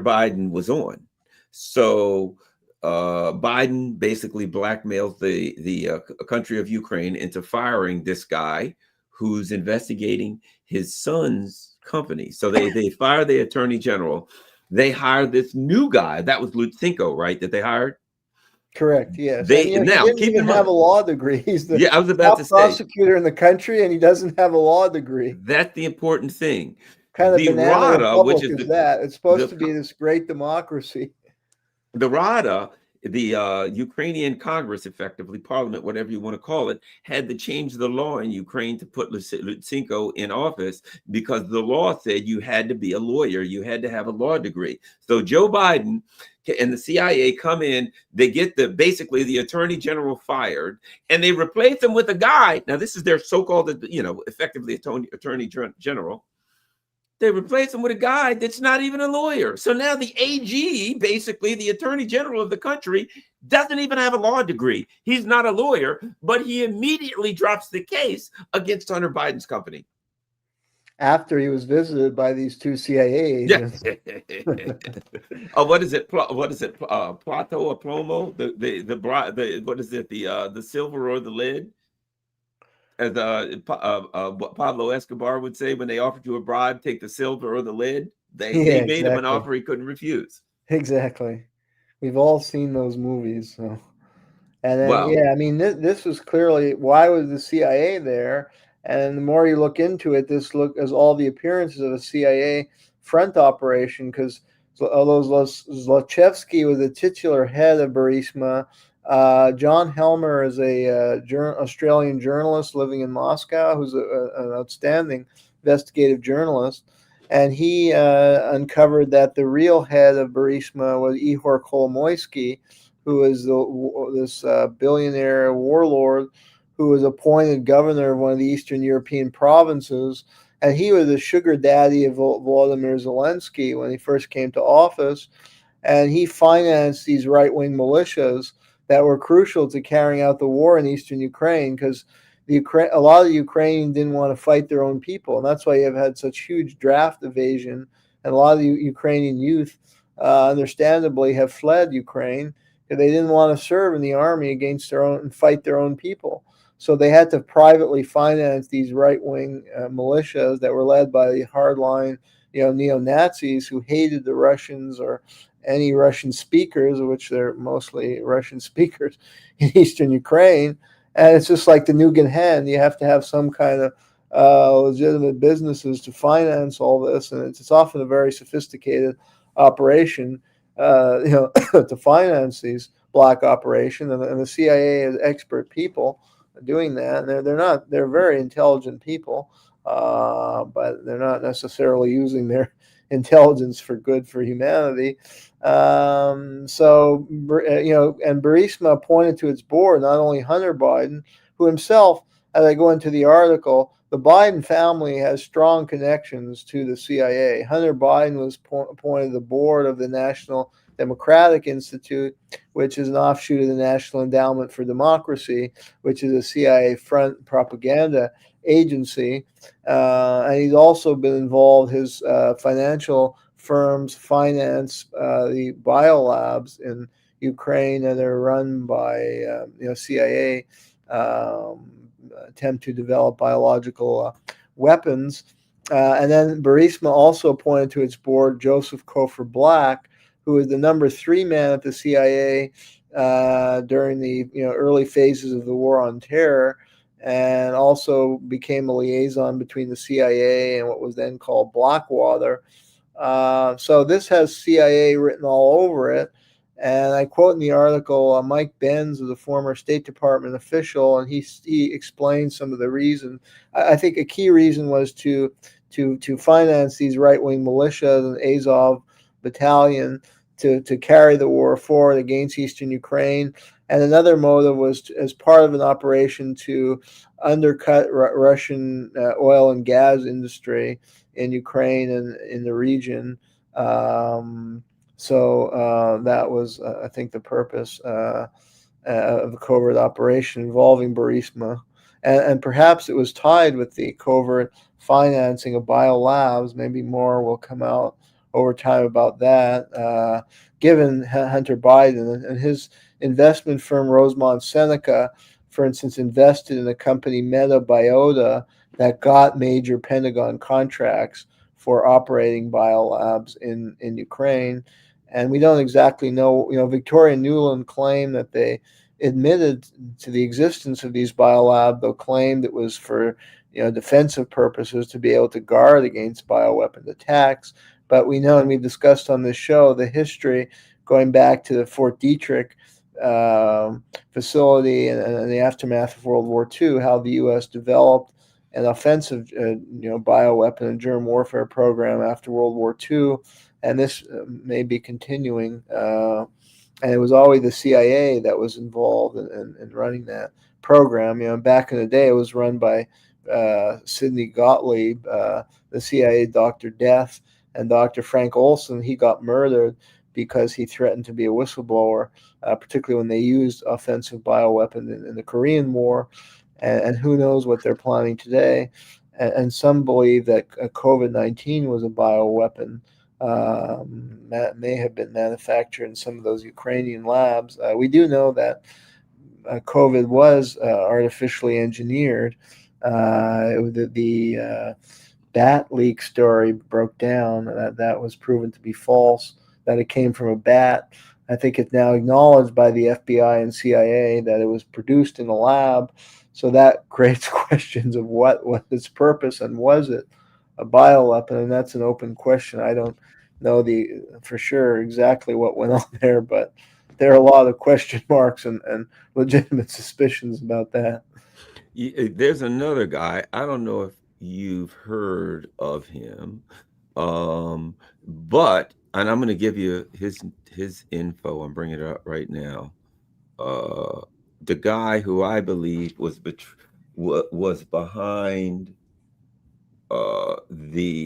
Biden was on. So Biden basically blackmails the country of Ukraine into firing this guy who's investigating his son's company. So they fire the attorney general. They hire this new guy. That was Lutsenko, right? That they hired. Correct. Yes, and They he now didn't keep even in have a mind. law degree. He's the Yeah, I was about to top say prosecutor in the country, and he doesn't have a law degree. that's the important thing. Kind of The banana RADA, which republic is is that? It's supposed the to be this great democracy. the RADA, the Ukrainian Congress, effectively Parliament, whatever you want to call it, had to change the law in Ukraine to put Lutsenko in office because the law said you had to be a lawyer, you had to have a law degree. So Joe Biden and the CIA come in, they get basically the attorney general fired, and they replace him with a guy. Now this is their so-called, effectively attorney general. They replace him with a guy that's not even a lawyer. So now the AG, basically the attorney general of the country, doesn't even have a law degree. He's not a lawyer, but he immediately drops the case against Hunter Biden's company. After he was visited by these two CIA agents. Oh, what is it? What is it? Plato or plomo? The what is it? The silver or the lead? As what Pablo Escobar would say, when they offered you a bribe, take the silver or the lead. They Yeah, made him an exactly. offer he couldn't refuse. Exactly. We've all seen those movies. So, and then Wow. yeah, I mean, this was clearly why was the CIA there? And the more you look into it, this look as all the appearances of a CIA front operation because although Zlochevsky was the titular head of Burisma, John Helmer is a Australian journalist living in Moscow who's an outstanding investigative journalist. And he uncovered that the real head of Burisma was Ihor Kolomoisky, who is this billionaire warlord who was appointed governor of one of the Eastern European provinces. And he was the sugar daddy of Volodymyr Zelensky when he first came to office. And he financed these right-wing militias that were crucial to carrying out the war in eastern Ukraine because a lot of the Ukrainians didn't want to fight their own people. And that's why you have had such huge draft evasion. And a lot of the Ukrainian youth, understandably, have fled Ukraine because they didn't want to serve in the army against their own and fight their own people. So they had to privately finance these right-wing militias that were led by the hardline, neo-Nazis who hated the Russians or any Russian speakers, which they're mostly Russian speakers in eastern Ukraine. And it's just like the Nugan hen. You have to have some kind of legitimate businesses to finance all this, and it's often a very sophisticated operation, to finance these black operations. And the CIA has expert people doing that. And they're very intelligent people, but they're not necessarily using their intelligence for good for humanity. And Burisma appointed to its board not only Hunter Biden, who himself, as I go into the article, the Biden family has strong connections to the CIA. Hunter Biden was appointed to the board of the National Democratic Institute, which is an offshoot of the National Endowment for Democracy, which is a CIA front propaganda agency. And he's also been involved, his financial firms finance the biolabs in Ukraine, and they're run by CIA attempt to develop biological weapons. And then Burisma also appointed to its board Joseph Kofer Black, who was the number 3 man at the CIA during the early phases of the War on Terror, and also became a liaison between the CIA and what was then called Blackwater. So this has CIA written all over it. And I quote in the article Mike Benz, was a former State Department official, and he explained some of the reasons. I think a key reason was to finance these right-wing militias and Azov battalion to carry the war forward against eastern Ukraine. And another motive was as part of an operation to undercut Russian oil and gas industry in Ukraine and in the region. So that was, I think, the purpose of the covert operation involving Burisma. and perhaps it was tied with the covert financing of biolabs. Maybe more will come out over time about that. Given Hunter Biden and his investment firm Rosemont Seneca, for instance, invested in a company Metabiota that got major Pentagon contracts for operating biolabs in Ukraine. And we don't exactly know, Victoria and Nuland claimed that they admitted to the existence of these biolab, though claimed it was for defensive purposes to be able to guard against bioweapon attacks. But we know, and we discussed on this show, the history going back to the Fort Detrick facility and the aftermath of World War II, how the U.S. developed an offensive, bioweapon and germ warfare program after World War II, and this may be continuing. And it was always the CIA that was involved in running that program. Back in the day, it was run by Sidney Gottlieb, the CIA Dr. Death, and Dr. Frank Olson. He got murdered because he threatened to be a whistleblower, particularly when they used offensive bioweapon in the Korean War. And who knows what they're planning today. And some believe that COVID-19 was a bioweapon that may have been manufactured in some of those Ukrainian labs. We do know that COVID was artificially engineered. The bat leak story broke down. That was proven to be false, that it came from a bat. I think it's now acknowledged by the FBI and CIA that it was produced in a lab. So that creates questions of what was its purpose, and was it a bioweapon? And that's an open question. I don't know for sure exactly what went on there, but there are a lot of question marks and legitimate suspicions about that. There's another guy. I don't know if you've heard of him, but and I'm going to give you his info. I'm bringing it up right now. The guy who I believe was behind the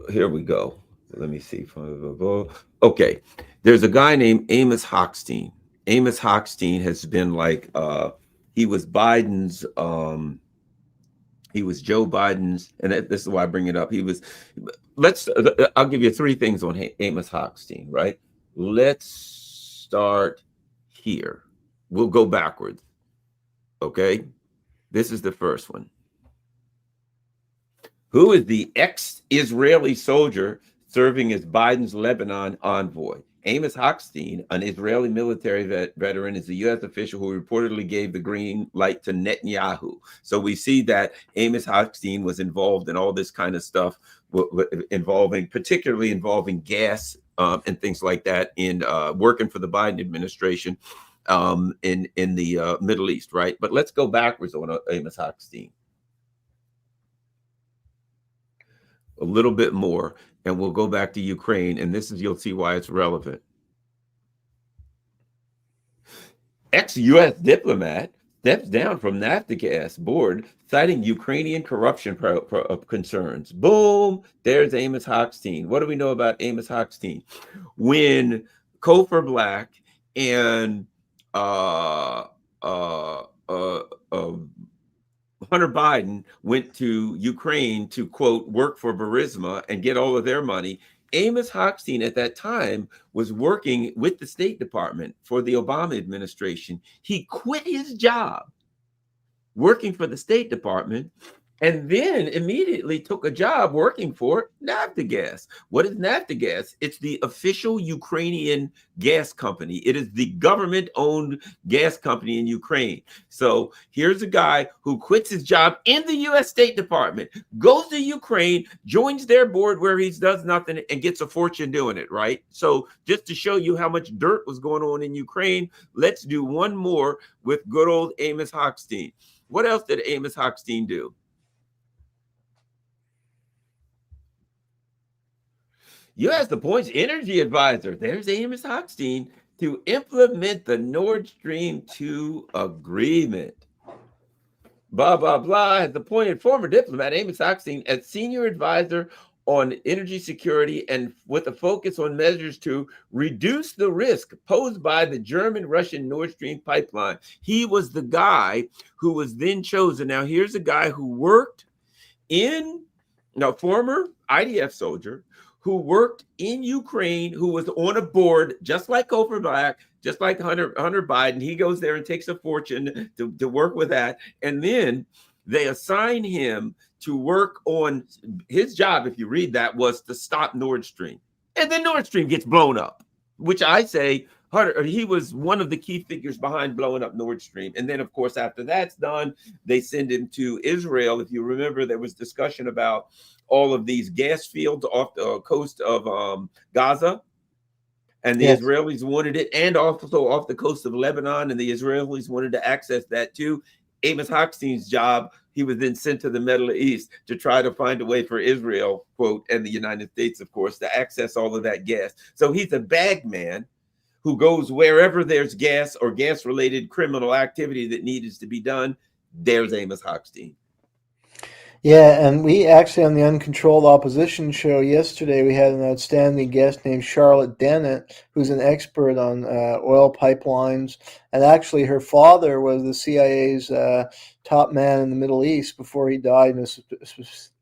here we go. Let me see. Okay, there's a guy named Amos Hochstein. Amos Hochstein has been like he was Biden's he was Joe Biden's, and this is why I bring it up. He was, I'll give you three things on Amos Hochstein, right? Let's start here. We'll go backwards. Okay. This is the first one. Who is the ex-Israeli soldier serving as Biden's Lebanon envoy? Amos Hochstein, an Israeli military veteran, is a U.S. official who reportedly gave the green light to Netanyahu. So we see that Amos Hochstein was involved in all this kind of stuff, particularly involving gas and things like that, in working for the Biden administration in the Middle East, right? But let's go backwards on Amos Hochstein a little bit more, and we'll go back to Ukraine, and you'll see why it's relevant. Ex-U.S. diplomat steps down from NAFTA board, citing Ukrainian corruption concerns. Boom, there's Amos Hochstein. What do we know about Amos Hochstein? When Cofer Black and Hunter Biden went to Ukraine to, quote, work for Burisma and get all of their money, Amos Hochstein at that time was working with the State Department for the Obama administration. He quit his job working for the State Department and then immediately took a job working for NAFTA. What is NAFTA? It's the official Ukrainian gas company. It is the government-owned gas company in Ukraine. So here's a guy who quits his job in the U.S. State Department, goes to Ukraine, joins their board where he does nothing, and gets a fortune doing it, right? So just to show you how much dirt was going on in Ukraine, let's do one more with good old Amos Hochstein. What else did Amos Hochstein do? U.S. appoints energy advisor. There's Amos Hochstein to implement the Nord Stream 2 agreement. Blah, blah, blah, has appointed former diplomat Amos Hochstein as senior advisor on energy security and with a focus on measures to reduce the risk posed by the German-Russian Nord Stream pipeline. He was the guy who was then chosen. Now, here's a guy who worked in, now, former IDF soldier who worked in Ukraine, who was on a board, just like Covert Black, just like Hunter Biden. He goes there and takes a fortune to work with that. And then they assign him to work on his job, if you read that, was to stop Nord Stream. And then Nord Stream gets blown up, which I say Hunter, he was one of the key figures behind blowing up Nord Stream. And then, of course, after that's done, they send him to Israel. If you remember, there was discussion about all of these gas fields off the coast of Gaza. And the Yes. Israelis wanted it, and also off the coast of Lebanon, and the Israelis wanted to access that too. Amos Hochstein's job, he was then sent to the Middle East to try to find a way for Israel, quote, and the United States, of course, to access all of that gas. So he's a bag man who goes wherever there's gas or gas-related criminal activity that needs to be done. There's Amos Hochstein. Yeah, and we actually, on the Uncontrolled Opposition show yesterday, we had an outstanding guest named Charlotte Dennett, who's an expert on oil pipelines. And actually, her father was the CIA's top man in the Middle East before he died in a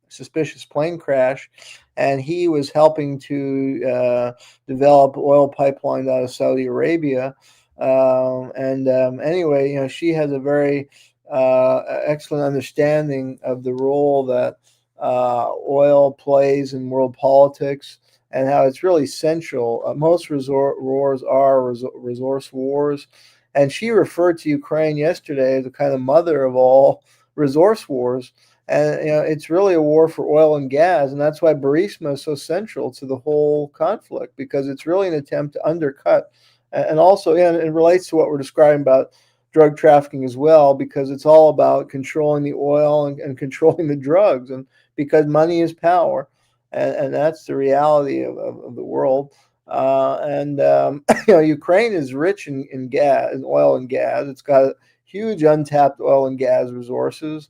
suspicious plane crash. And he was helping to develop oil pipelines out of Saudi Arabia. Anyway, you know, she has a very excellent understanding of the role that oil plays in world politics and how it's really central. Most wars are resource wars. And she referred to Ukraine yesterday as the kind of mother of all resource wars. And you know, it's really a war for oil and gas. And that's why Burisma is so central to the whole conflict, because it's really an attempt to undercut. And also, yeah, it relates to what we're describing about drug trafficking as well, because it's all about controlling the oil and controlling the drugs, and because money is power, and that's the reality of the world. You know, Ukraine is rich in gas, in oil and gas. It's got huge untapped oil and gas resources,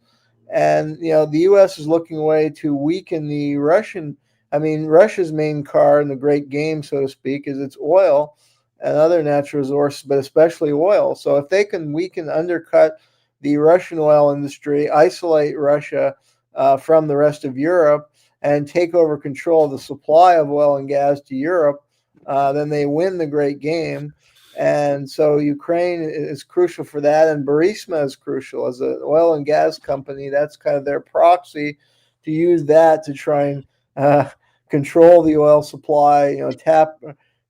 and you know, the U.S. is looking away to weaken the Russian. I mean, Russia's main card in the great game, so to speak, is its oil and other natural resources, but especially oil. So if they can weaken, undercut the Russian oil industry, isolate Russia from the rest of Europe, and take over control of the supply of oil and gas to Europe, then they win the great game. And so Ukraine is crucial for that, and Burisma is crucial as an oil and gas company. That's kind of their proxy, to use that to try and control the oil supply, you know, tap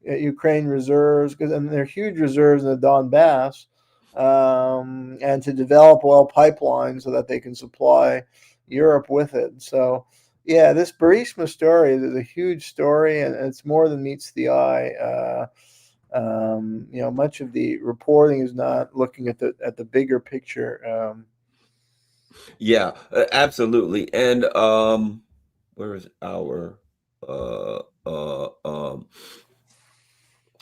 Ukraine reserves, because they're huge reserves in the Donbass, and to develop oil pipelines so that they can supply Europe with it. So, yeah, this Burisma story is a huge story, and it's more than meets the eye. You know, much of the reporting is not looking at the bigger picture. Yeah, absolutely. And where is our uh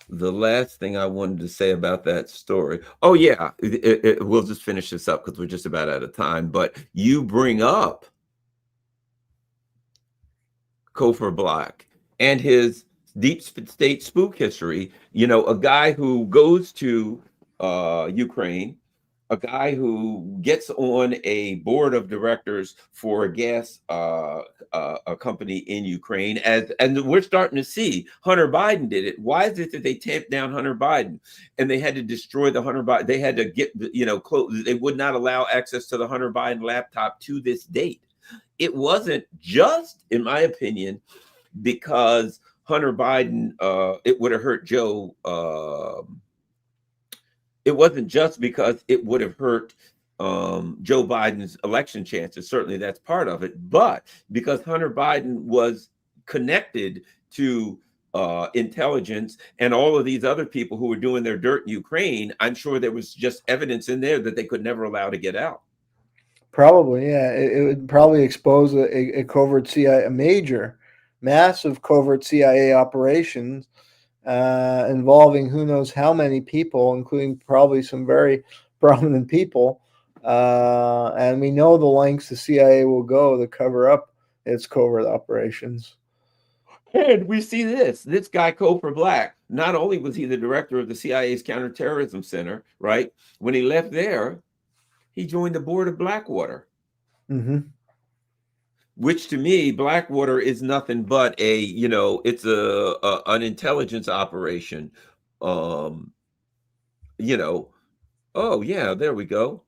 the last thing I wanted to say about that story? Oh yeah, we'll just finish this up because we're just about out of time. But you bring up Kofar Black and his deep state spook history. You know, a guy who goes to Ukraine, a guy who gets on a board of directors for a gas a company in Ukraine, and we're starting to see Hunter Biden did it. Why is it that they tamped down Hunter Biden and they had to destroy the Hunter Biden? They had to get, you know, they would not allow access to the Hunter Biden laptop to this date. It wasn't just, in my opinion, because Hunter Biden, it would have hurt Joe. It wasn't just because it would have hurt Joe Biden's election chances. Certainly that's part of it. But because Hunter Biden was connected to intelligence and all of these other people who were doing their dirt in Ukraine, I'm sure there was just evidence in there that they could never allow to get out. Probably, yeah. It would probably expose a covert CIA, a major, massive covert CIA operations involving who knows how many people, including probably some very prominent people. And we know the lengths the CIA will go to cover up its covert operations. And we see this guy, Cofer Black, not only was he the director of the CIA's Counterterrorism Center, right? When he left there, he joined the board of Blackwater, which to me, Blackwater is nothing but it's an intelligence operation. Um, you know, oh yeah, there we go.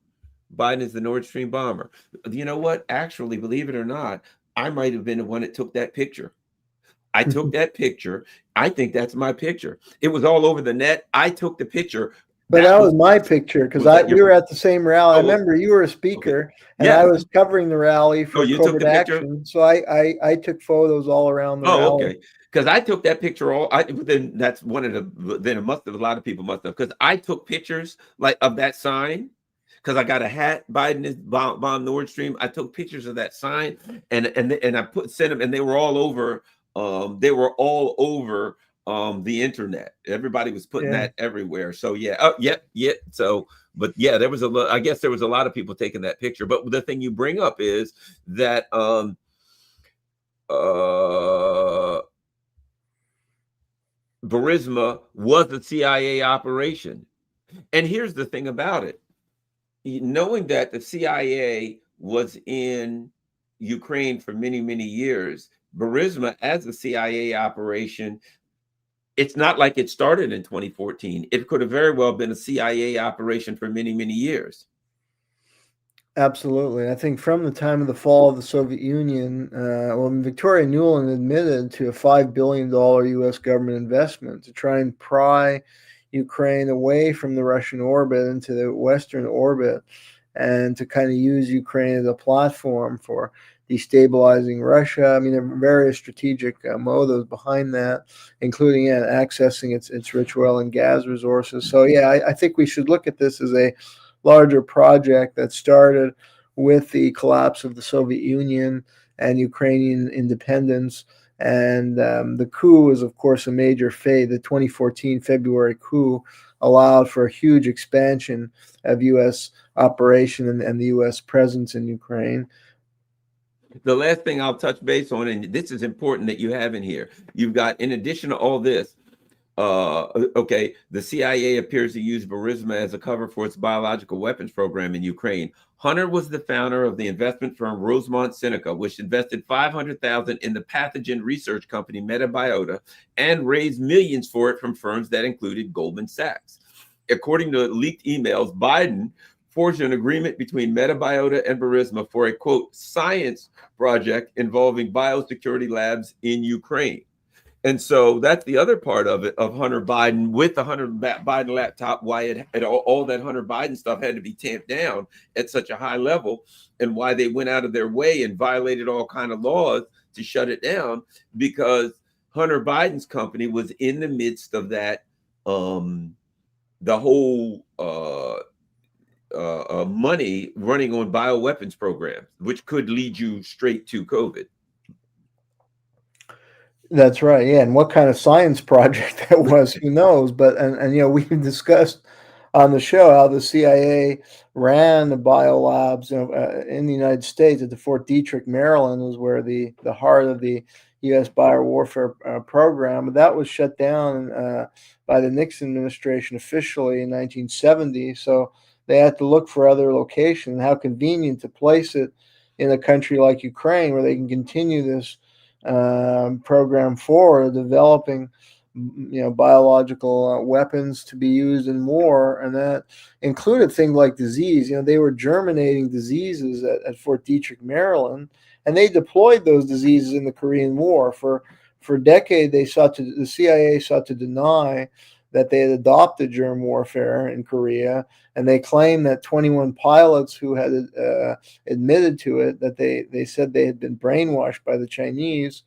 Biden is the Nord Stream bomber. You know what? Actually, believe it or not, I might have been the one that took that picture. I took that picture. I think that's my picture. It was all over the net. I took the picture. But that was my picture because we were at the same rally. I remember you were a speaker, and I was covering the rally for Covert Action. So I took photos all around the rally. Okay. Because I took that picture then that's one of the, then it must have, a lot of people must have, because I took pictures like of that sign. Because I got a hat, Biden is bomb Nord Stream. I took pictures of that sign and I sent them, and they were all over. The internet. Everybody was putting that everywhere. So yeah. So, but yeah, I guess there was a lot of people taking that picture. But the thing you bring up is that Burisma was a CIA operation. And here's the thing about it. Knowing that the CIA was in Ukraine for many, many years, Burisma as a CIA operation, it's not like it started in 2014. It could have very well been a CIA operation for many, many years. Absolutely. I think from the time of the fall of the Soviet Union, Victoria Nuland admitted to a $5 billion U.S. government investment to try and pry Ukraine away from the Russian orbit into the Western orbit, and to kind of use Ukraine as a platform for destabilizing Russia. I mean, there are various strategic motives behind that, including accessing its rich oil and gas resources. So yeah, I think we should look at this as a larger project that started with the collapse of the Soviet Union and Ukrainian independence. And the coup is, of course, a major fate. The 2014 February coup allowed for a huge expansion of U.S. operation and the U.S. presence in Ukraine. The last thing I'll touch base on, and this is important that you have in here, you've got, in addition to all this, the CIA appears to use Burisma as a cover for its biological weapons program in Ukraine. Hunter was the founder of the investment firm Rosemont Seneca, which invested $500,000 in the pathogen research company Metabiota and raised millions for it from firms that included Goldman Sachs. According to leaked emails, Biden forged an agreement between Metabiota and Burisma for a, quote, science project involving biosecurity labs in Ukraine. And so that's the other part of it, of Hunter Biden with the Hunter Biden laptop, why all that Hunter Biden stuff had to be tamped down at such a high level, and why they went out of their way and violated all kind of laws to shut it down, because Hunter Biden's company was in the midst of that, the whole money running on bioweapons programs, which could lead you straight to COVID. That's right. Yeah. And what kind of science project that was, who knows? But, and we've discussed on the show how the CIA ran the biolabs in the United States at the Fort Detrick, Maryland, was where the heart of the U.S. biowarfare program. But that was shut down by the Nixon administration officially in 1970. So they had to look for other locations. How convenient to place it in a country like Ukraine, where they can continue this program forward, developing biological weapons to be used in war, and that included things like disease. They were germinating diseases at Fort Detrick, Maryland, and they deployed those diseases in the Korean War. For a decade, the CIA sought to deny that they had adopted germ warfare in Korea, and they claimed that 21 pilots who had admitted to it, that they said they had been brainwashed by the Chinese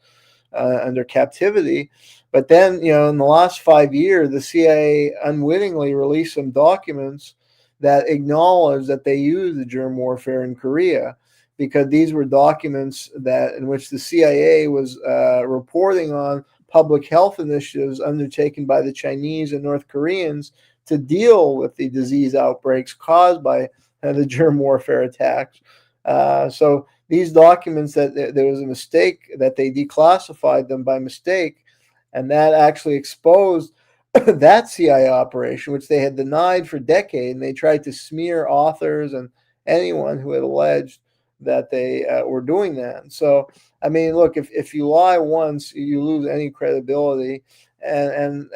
under captivity. But then, in the last 5 years, the CIA unwittingly released some documents that acknowledged that they used the germ warfare in Korea, because these were documents in which the CIA was reporting on public health initiatives undertaken by the Chinese and North Koreans to deal with the disease outbreaks caused by the germ warfare attacks. So these documents, that there was a mistake, that they declassified them by mistake, and that actually exposed that CIA operation, which they had denied for decades, and they tried to smear authors and anyone who had alleged that they were doing that. So, I mean, look, if you lie once, you lose any credibility. And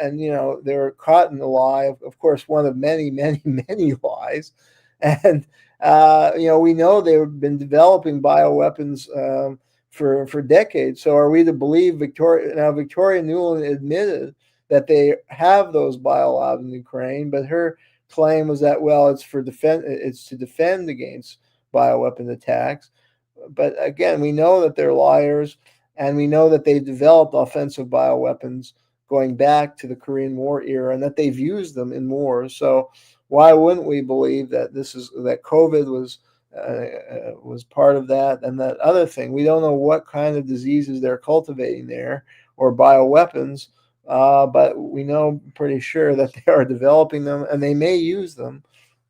they were caught in the lie, of course, one of many, many, many lies. And we know they've been developing bioweapons for decades. So are we to believe Victoria? Now, Victoria Nuland admitted that they have those biolabs in Ukraine, but her claim was that, well, it's to defend against bioweapon attacks. But again, we know that they're liars, and we know that they've developed offensive bioweapons going back to the Korean War era, and that they've used them in wars. So why wouldn't we believe that that COVID was part of that? And that other thing, we don't know what kind of diseases they're cultivating there, or bioweapons, but we know pretty sure that they are developing them, and they may use them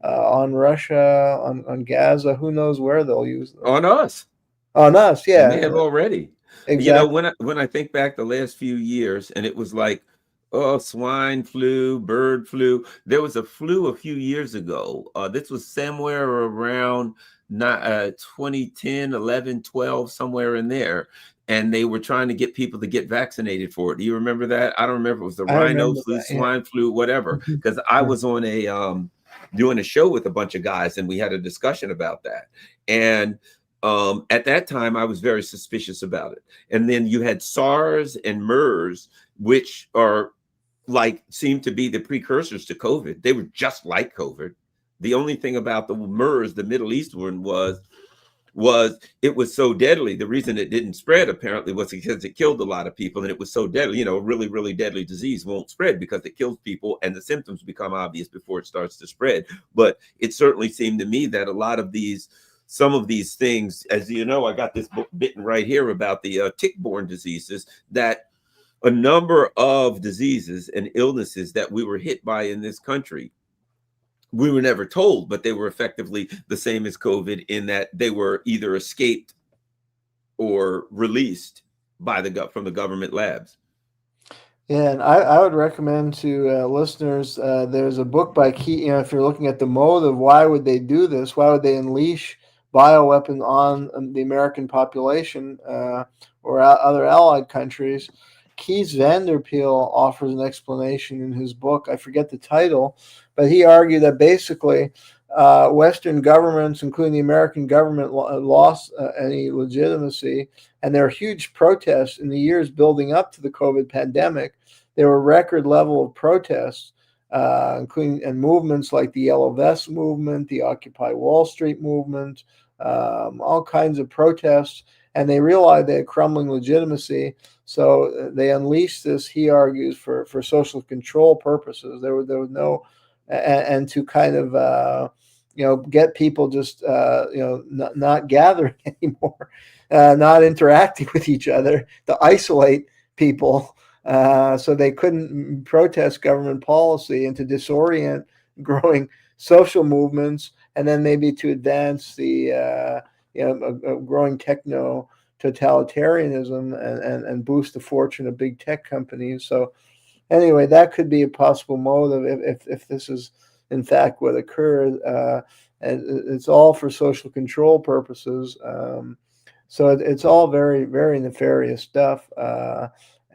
on Russia, on Gaza. Who knows where they'll use them? On us. On us, They yeah. may have already. Exactly. When I think back the last few years, and it was like, oh, swine flu, bird flu. There was a flu a few years ago. This was somewhere around 2010, 11, 12, somewhere in there. And they were trying to get people to get vaccinated for it. Do you remember that? I don't remember. It was the I rhino remember flu, that. Yeah. swine flu, whatever. Because I was on doing a show with a bunch of guys, and we had a discussion about that. And at that time, I was very suspicious about it. And then you had SARS and MERS, which are seem to be the precursors to COVID. They were just like COVID. The only thing about the MERS, the Middle East one, was it was so deadly. The reason it didn't spread apparently was because it killed a lot of people, and it was so deadly. A really, really deadly disease won't spread because it kills people, and the symptoms become obvious before it starts to spread. But it certainly seemed to me that some of these things, as you know, I got this book bitten right here about the tick-borne diseases, that a number of diseases and illnesses that we were hit by in this country, we were never told, but they were effectively the same as COVID, in that they were either escaped or released from the government labs. Yeah, and I would recommend to listeners, there's a book by Key. If you're looking at the motive, why would they do this? Why would they unleash bioweapon on the American population or other allied countries? Kees Vanderpeel offers an explanation in his book. I forget the title, but he argued that basically Western governments, including the American government, lost any legitimacy. And there were huge protests in the years building up to the COVID pandemic. There were record level of protests, including and movements like the Yellow Vest movement, the Occupy Wall Street movement, all kinds of protests. And they realized they had crumbling legitimacy. So they unleashed this, he argues, for social control purposes. There was no, and to kind of, get people just, not gathering anymore, not interacting with each other, to isolate people so they couldn't protest government policy, and to disorient growing social movements, and then maybe to advance the, a growing techno totalitarianism and boost the fortune of big tech companies. So anyway, that could be a possible motive if this is in fact what occurred. And it's all for social control purposes. So it's all very, very nefarious stuff.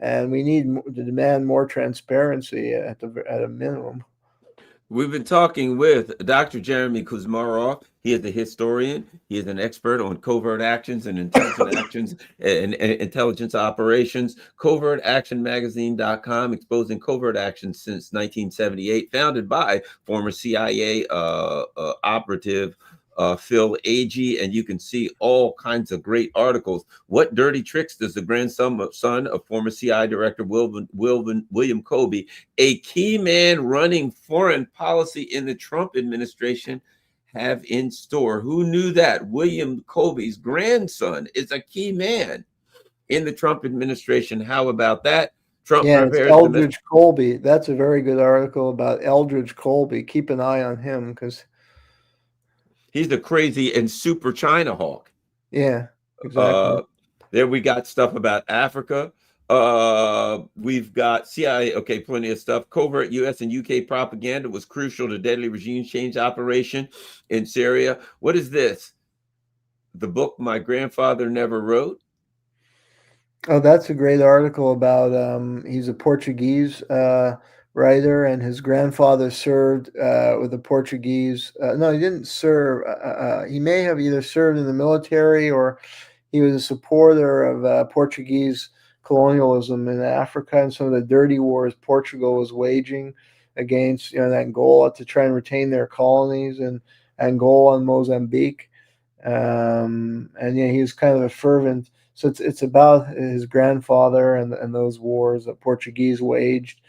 And we need to demand more transparency at a minimum. We've been talking with Dr. Jeremy Kuzmarov. He is a historian. He is an expert on covert actions and intelligence actions and intelligence operations. CovertActionMagazine.com, exposing covert actions since 1978, founded by former CIA operative Phil Agee, and you can see all kinds of great articles. What dirty tricks does the grandson of former CIA Director William Kobe, a key man running foreign policy in the Trump administration, have in store? Who knew that William Kobe's grandson is a key man in the Trump administration? How about that? Trump It's prepares Eldridge Colby. That's a very good article about Eldridge Colby. Keep an eye on him because he's the crazy and super China hawk. yeah. exactly. There we got stuff about Africa. We've got CIA. Okay, plenty of stuff. Covert U.S. and U.K. propaganda was crucial to deadly regime change operation in Syria. What is this? The book my grandfather never wrote. Oh, that's a great article about he's a Portuguese writer, and his grandfather served with the Portuguese. No, he didn't serve. He may have either served in the military or he was a supporter of Portuguese colonialism in Africa and some of the dirty wars Portugal was waging against Angola to try and retain their colonies in Angola and Mozambique. And yeah, he was kind of a fervent. So it's about his grandfather and those wars that Portuguese waged,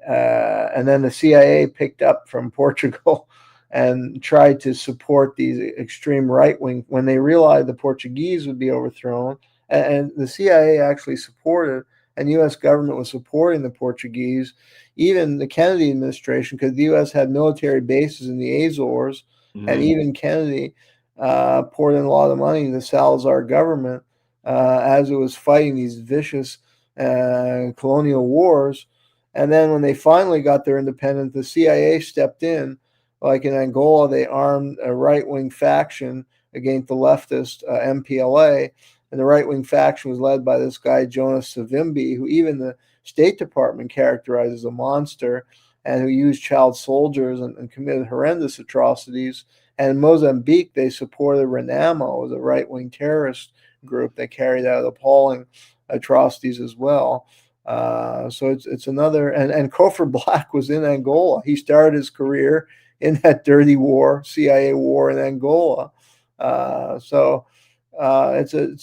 and then the CIA picked up from Portugal and tried to support these extreme right wing when they realized the Portuguese would be overthrown, and the CIA actually supported, and U.S. government was supporting the Portuguese, even the Kennedy administration, because the U.S. had military bases in the Azores, and even Kennedy poured in a lot of money to the Salazar government as it was fighting these vicious colonial wars. And then when they finally got their independence, the CIA stepped in. Like in Angola, they armed a right-wing faction against the leftist MPLA. And the right-wing faction was led by this guy, Jonas Savimbi, who even the State Department characterized as a monster and who used child soldiers and committed horrendous atrocities. And in Mozambique, they supported Renamo, the right-wing terrorist group that carried out appalling atrocities as well. So it's another, and Kofor Black was in Angola. He started his career in that dirty war, CIA war in Angola. It's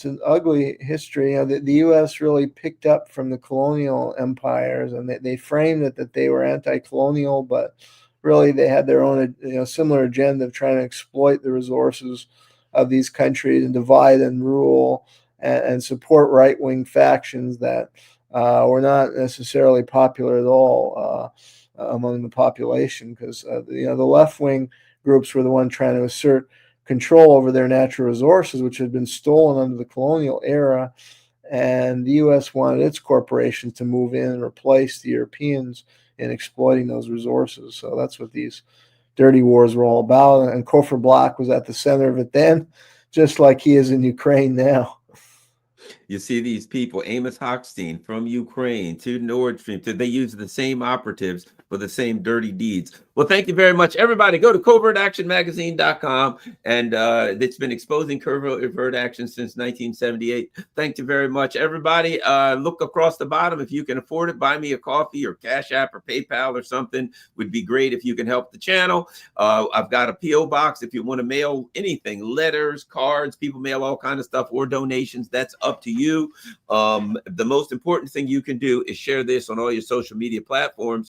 an ugly history. The U.S. really picked up from the colonial empires, and they framed it that they were anti-colonial, but really they had their own similar agenda of trying to exploit the resources of these countries and divide and rule and support right-wing factions that were not necessarily popular at all among the population, because the left-wing groups were the one trying to assert control over their natural resources, which had been stolen under the colonial era, and the U.S. wanted its corporations to move in and replace the Europeans in exploiting those resources. So that's what these dirty wars were all about, and Kofor Black was at the center of it then, just like he is in Ukraine now. You see these people, Amos Hochstein from Ukraine to Nord Stream, they use the same operatives for the same dirty deeds. Well, thank you very much, everybody. Go to covertactionmagazine.com, and it's been exposing covert action since 1978. Thank you very much, everybody. Look across the bottom. If you can afford it, buy me a coffee or Cash App or PayPal or something. Would be great if you can help the channel. I've got a P.O. box if you want to mail anything, letters, cards. People mail all kinds of stuff, or donations. That's up to you. The most important thing you can do is share this on all your social media platforms.